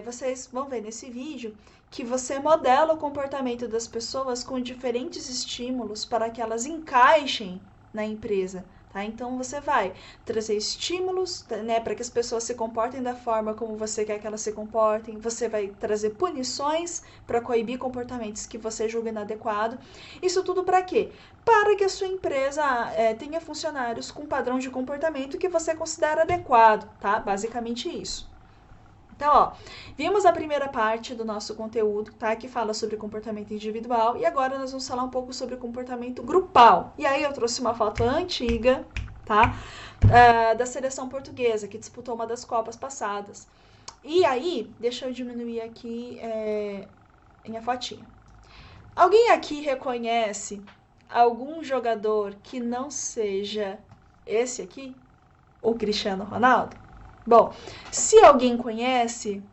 vocês vão ver nesse vídeo que você modela o comportamento das pessoas com diferentes estímulos para que elas encaixem na empresa. Tá? Então, você vai trazer estímulos, né, para que as pessoas se comportem da forma como você quer que elas se comportem. Você vai trazer punições para coibir comportamentos que você julga inadequado. Isso tudo para quê? Para que a sua empresa tenha funcionários com padrão de comportamento que você considera adequado. Tá? Basicamente isso. Então, vimos a primeira parte do nosso conteúdo, tá? Que fala sobre comportamento individual. E agora nós vamos falar um pouco sobre comportamento grupal. E aí eu trouxe uma foto antiga, tá? Da seleção portuguesa, que disputou uma das Copas passadas. E aí, deixa eu diminuir aqui minha fotinha. Alguém aqui reconhece algum jogador que não seja esse aqui? O Cristiano Ronaldo? Bom, se alguém conhece,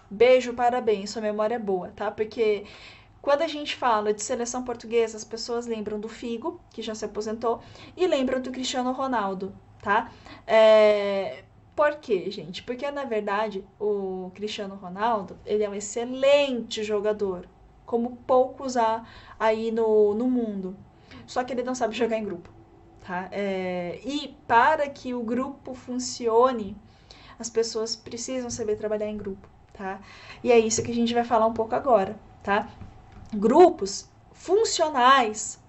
beijo, parabéns, sua memória é boa, tá? Porque quando a gente fala de seleção portuguesa, as pessoas lembram do Figo, que já se aposentou, e lembram do Cristiano Ronaldo, tá? Por quê, gente? Porque, na verdade, o Cristiano Ronaldo, ele é um excelente jogador, como poucos há aí no mundo. Só que ele não sabe jogar em grupo, tá? E para que o grupo funcione, as pessoas precisam saber trabalhar em grupo, tá? E é isso que a gente vai falar um pouco agora, tá? Grupos funcionais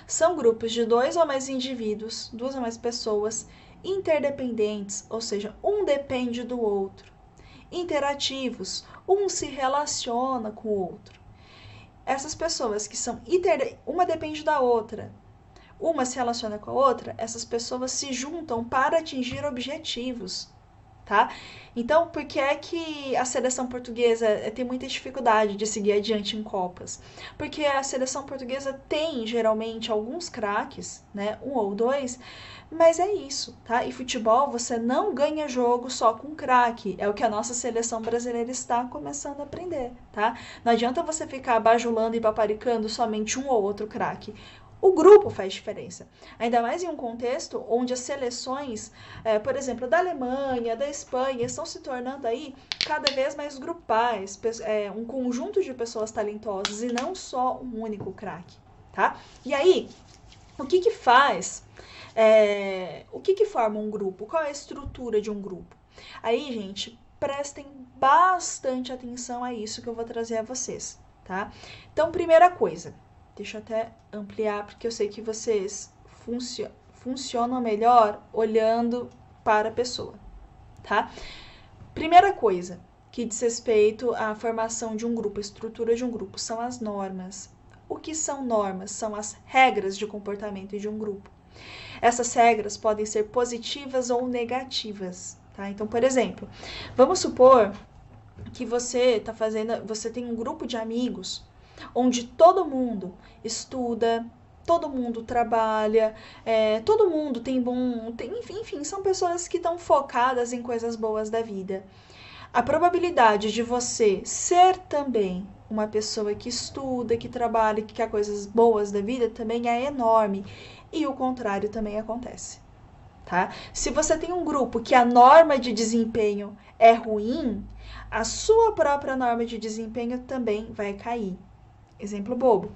são grupos de dois ou mais indivíduos, duas ou mais pessoas, interdependentes, ou seja, um depende do outro. Interativos, um se relaciona com o outro. Essas pessoas que são uma depende da outra, uma se relaciona com a outra, essas pessoas se juntam para atingir objetivos, tá? Então, por que é que a seleção portuguesa tem muita dificuldade de seguir adiante em Copas? Porque a seleção portuguesa tem, geralmente, alguns craques, né? Um ou dois, mas é isso, tá? E futebol, você não ganha jogo só com craque. É o que a nossa seleção brasileira está começando a aprender, tá? Não adianta você ficar bajulando e paparicando somente um ou outro craque. O grupo faz diferença. Ainda mais em um contexto onde as seleções, por exemplo, da Alemanha, da Espanha, estão se tornando aí cada vez mais grupais, um conjunto de pessoas talentosas e não só um único craque, tá? E aí, o que faz? O que forma um grupo? Qual é a estrutura de um grupo? Aí, gente, prestem bastante atenção a isso que eu vou trazer a vocês, tá? Então, primeira coisa, deixa eu até ampliar, porque eu sei que vocês funcionam melhor olhando para a pessoa, tá? Primeira coisa que diz respeito à formação de um grupo, a estrutura de um grupo, são as normas. O que são normas? São as regras de comportamento de um grupo. Essas regras podem ser positivas ou negativas, tá? Então, por exemplo, vamos supor que você tem um grupo de amigos onde todo mundo estuda, todo mundo trabalha, todo mundo enfim, são pessoas que estão focadas em coisas boas da vida. A probabilidade de você ser também uma pessoa que estuda, que trabalha, que quer coisas boas da vida também é enorme. E o contrário também acontece, tá? Se você tem um grupo que a norma de desempenho é ruim, a sua própria norma de desempenho também vai cair. Exemplo bobo.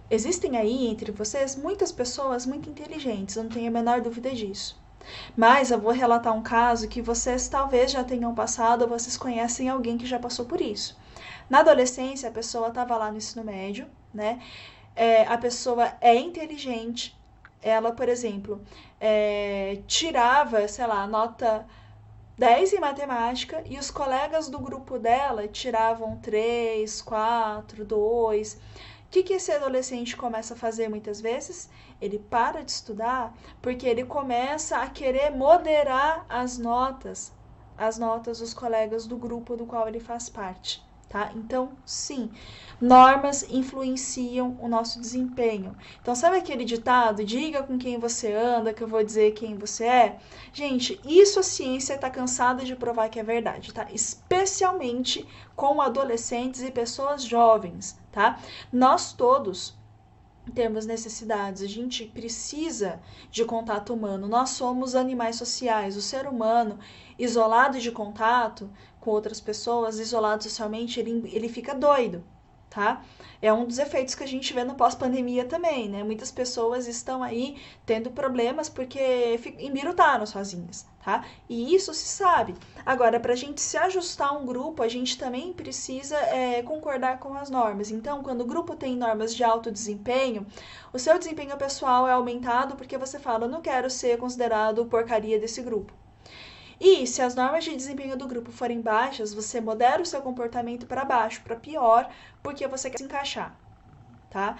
Existem aí entre vocês muitas pessoas muito inteligentes, eu não tenho a menor dúvida disso. Mas eu vou relatar um caso que vocês talvez já tenham passado ou vocês conhecem alguém que já passou por isso. Na adolescência, a pessoa estava lá no ensino médio, né? A pessoa é inteligente, ela, por exemplo, tirava, sei lá, nota 10 em matemática e os colegas do grupo dela tiravam 3, 4, 2. O que esse adolescente começa a fazer muitas vezes? Ele para de estudar porque ele começa a querer moderar as notas dos colegas do grupo do qual ele faz parte. Tá? Então, sim, normas influenciam o nosso desempenho. Então, sabe aquele ditado, diga com quem você anda, que eu vou dizer quem você é? Gente, isso a ciência está cansada de provar que é verdade, tá? Especialmente com adolescentes e pessoas jovens, tá? Nós todos temos necessidades, a gente precisa de contato humano. Nós somos animais sociais. O ser humano, isolado de contato com outras pessoas, isolado socialmente, ele fica doido, tá? É um dos efeitos que a gente vê no pós-pandemia também, né? Muitas pessoas estão aí tendo problemas porque embirutaram sozinhas, tá? E isso se sabe. Agora, para a gente se ajustar a um grupo, a gente também precisa concordar com as normas. Então, quando o grupo tem normas de alto desempenho, o seu desempenho pessoal é aumentado porque você fala, eu não quero ser considerado porcaria desse grupo. E se as normas de desempenho do grupo forem baixas, você modera o seu comportamento para baixo, para pior, porque você quer se encaixar, tá?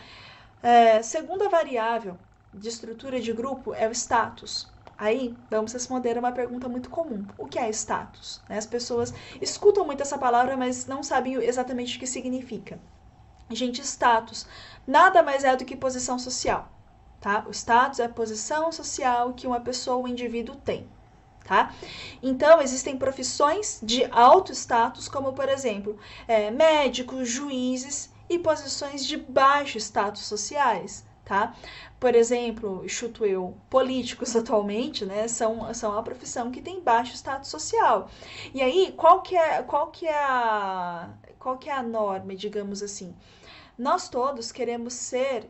Segunda variável de estrutura de grupo é o status. Aí, vamos responder uma pergunta muito comum. O que é status? As pessoas escutam muito essa palavra, mas não sabem exatamente o que significa. Gente, status nada mais é do que posição social, tá? O status é a posição social que uma pessoa, um indivíduo tem. tá? Então, existem profissões de alto status, como, por exemplo, médicos, juízes e posições de baixo status sociais, tá? Por exemplo, chuto eu, políticos atualmente, né, são uma profissão que tem baixo status social. E aí, qual que é a norma, digamos assim? Nós todos queremos ser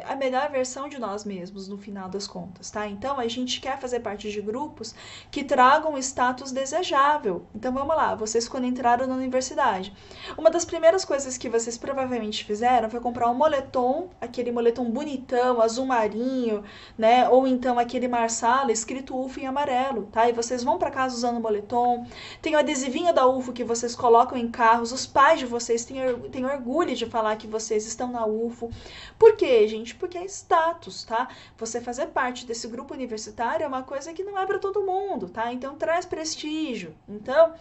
a melhor versão de nós mesmos no final das contas, tá? Então a gente quer fazer parte de grupos que tragam status desejável. Então vamos lá, vocês quando entraram na universidade, uma das primeiras coisas que vocês provavelmente fizeram foi comprar um moletom, aquele moletom bonitão, azul marinho, né? Ou então aquele Marsala escrito UFO em amarelo, tá? E vocês vão para casa usando o moletom, tem o adesivinho da UFO que vocês colocam em carros, os pais de vocês têm orgulho de falar que vocês estão na UFO. Por quê, gente? Porque é status, tá? Você fazer parte desse grupo universitário é uma coisa que não é para todo mundo, tá? Então traz prestígio. Então,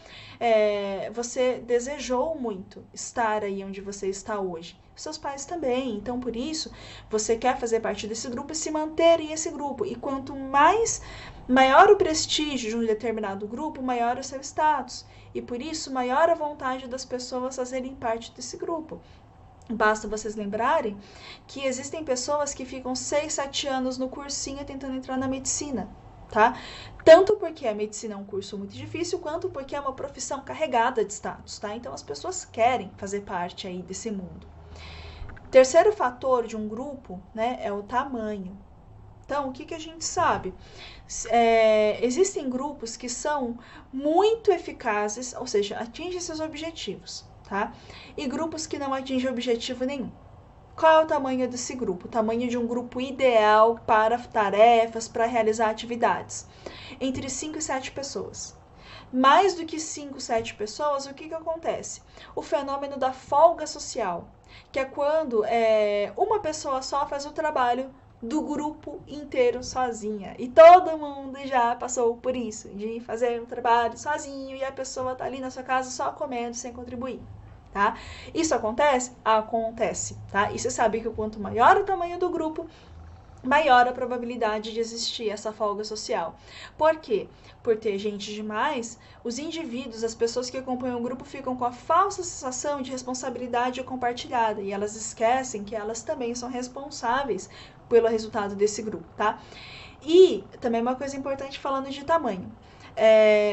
você desejou muito estar aí onde você está hoje. Seus pais também. Então, por isso, você quer fazer parte desse grupo e se manter em esse grupo. E quanto maior o prestígio de um determinado grupo, maior o seu status. E por isso, maior a vontade das pessoas fazerem parte desse grupo. Basta vocês lembrarem que existem pessoas que ficam 6, 7 anos no cursinho tentando entrar na medicina, tá? Tanto porque a medicina é um curso muito difícil, quanto porque é uma profissão carregada de status, tá? Então as pessoas querem fazer parte aí desse mundo. Terceiro fator de um grupo, né, é o tamanho. Então, o que a gente sabe? Existem grupos que são muito eficazes, ou seja, atingem seus objetivos, tá? E grupos que não atingem objetivo nenhum. Qual é o tamanho desse grupo? O tamanho de um grupo ideal para tarefas, para realizar atividades? Entre 5 e 7 pessoas. Mais do que 5, 7 pessoas, o que acontece? O fenômeno da folga social, que é quando uma pessoa só faz o trabalho do grupo inteiro sozinha. E todo mundo já passou por isso, de fazer um trabalho sozinho e a pessoa tá ali na sua casa só comendo, sem contribuir, tá? Isso acontece? Acontece, tá? E você sabe que quanto maior o tamanho do grupo, maior a probabilidade de existir essa folga social. Por quê? Por ter gente demais, os indivíduos, as pessoas que acompanham o grupo ficam com a falsa sensação de responsabilidade compartilhada e elas esquecem que elas também são responsáveis pelo resultado desse grupo, tá? E também uma coisa importante falando de tamanho.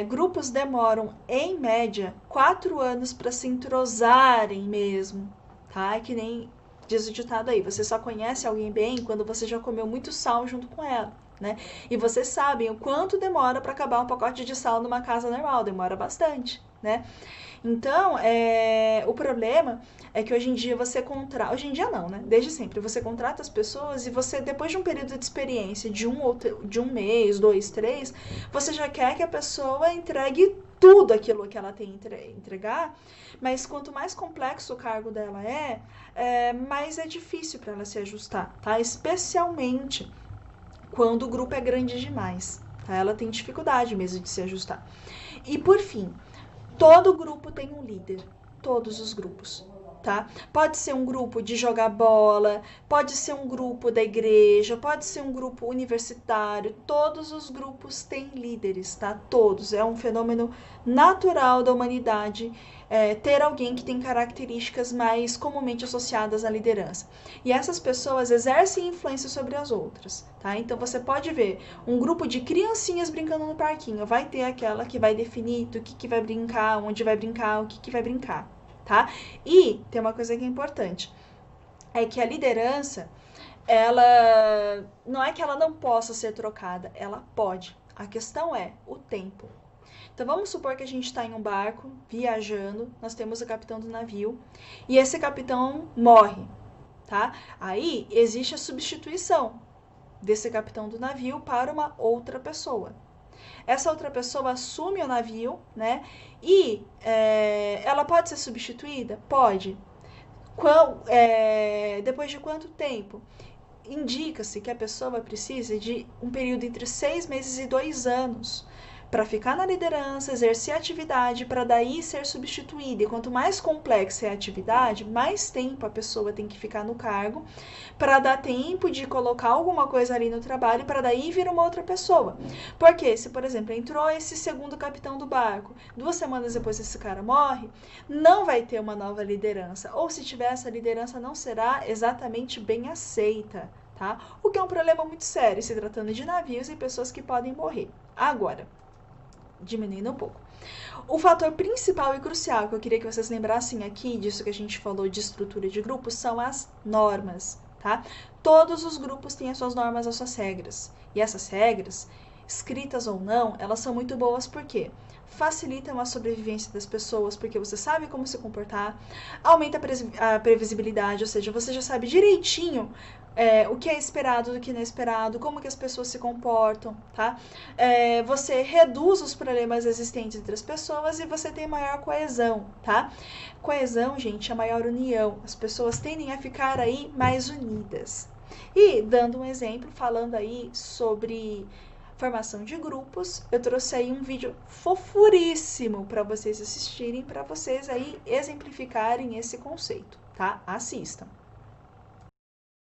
Grupos demoram, em média, 4 anos para se entrosarem mesmo, tá? É que nem diz o ditado aí, você só conhece alguém bem quando você já comeu muito sal junto com ela, né? E vocês sabem o quanto demora para acabar um pacote de sal numa casa normal, demora bastante, né? Então, o problema é que hoje em dia hoje em dia não, né? Desde sempre, você contrata as pessoas e você, depois de um período de experiência de um mês, 2, 3, você já quer que a pessoa entregue tudo aquilo que ela tem a entregar, mas quanto mais complexo o cargo dela mais é difícil para ela se ajustar, tá? Especialmente quando o grupo é grande demais, tá? Ela tem dificuldade mesmo de se ajustar. E por fim, todo grupo tem um líder, todos os grupos, tá? Pode ser um grupo de jogar bola, pode ser um grupo da igreja, pode ser um grupo universitário, todos os grupos têm líderes, tá? Todos, é um fenômeno natural da humanidade ter alguém que tem características mais comumente associadas à liderança. E essas pessoas exercem influência sobre as outras, tá? Então você pode ver um grupo de criancinhas brincando no parquinho, vai ter aquela que vai definir do que vai brincar, onde vai brincar, o que vai brincar, tá? E tem uma coisa que é importante, é que a liderança, ela não é que ela não possa ser trocada, ela pode. A questão é o tempo. Então vamos supor que a gente está em um barco, viajando, nós temos o capitão do navio, e esse capitão morre, tá? Aí existe a substituição desse capitão do navio para uma outra pessoa. Essa outra pessoa assume o navio, né? E ela pode ser substituída? Pode. Depois de quanto tempo? Indica-se que a pessoa precisa de um período entre 6 meses e 2 anos para ficar na liderança, exercer a atividade, para daí ser substituída. E quanto mais complexa é a atividade, mais tempo a pessoa tem que ficar no cargo, para dar tempo de colocar alguma coisa ali no trabalho, para daí vir uma outra pessoa. Porque se, por exemplo, entrou esse segundo capitão do barco, 2 semanas depois esse cara morre, não vai ter uma nova liderança. Ou se tiver essa liderança, não será exatamente bem aceita. Tá? O que é um problema muito sério, se tratando de navios e pessoas que podem morrer. Agora, diminuindo um pouco. O fator principal e crucial que eu queria que vocês lembrassem aqui, disso que a gente falou de estrutura de grupos, são as normas, tá? Todos os grupos têm as suas normas, as suas regras. E essas regras, escritas ou não, elas são muito boas porque facilitam a sobrevivência das pessoas, porque você sabe como se comportar, aumenta a previsibilidade, ou seja, você já sabe direitinho o que é esperado do que não é esperado, como que as pessoas se comportam, tá? Você reduz os problemas existentes entre as pessoas e você tem maior coesão, tá? Coesão, gente, é maior união. As pessoas tendem a ficar aí mais unidas. E, dando um exemplo, falando aí sobre formação de grupos, eu trouxe aí um vídeo fofuríssimo para vocês assistirem, para vocês aí exemplificarem esse conceito, tá? Assistam.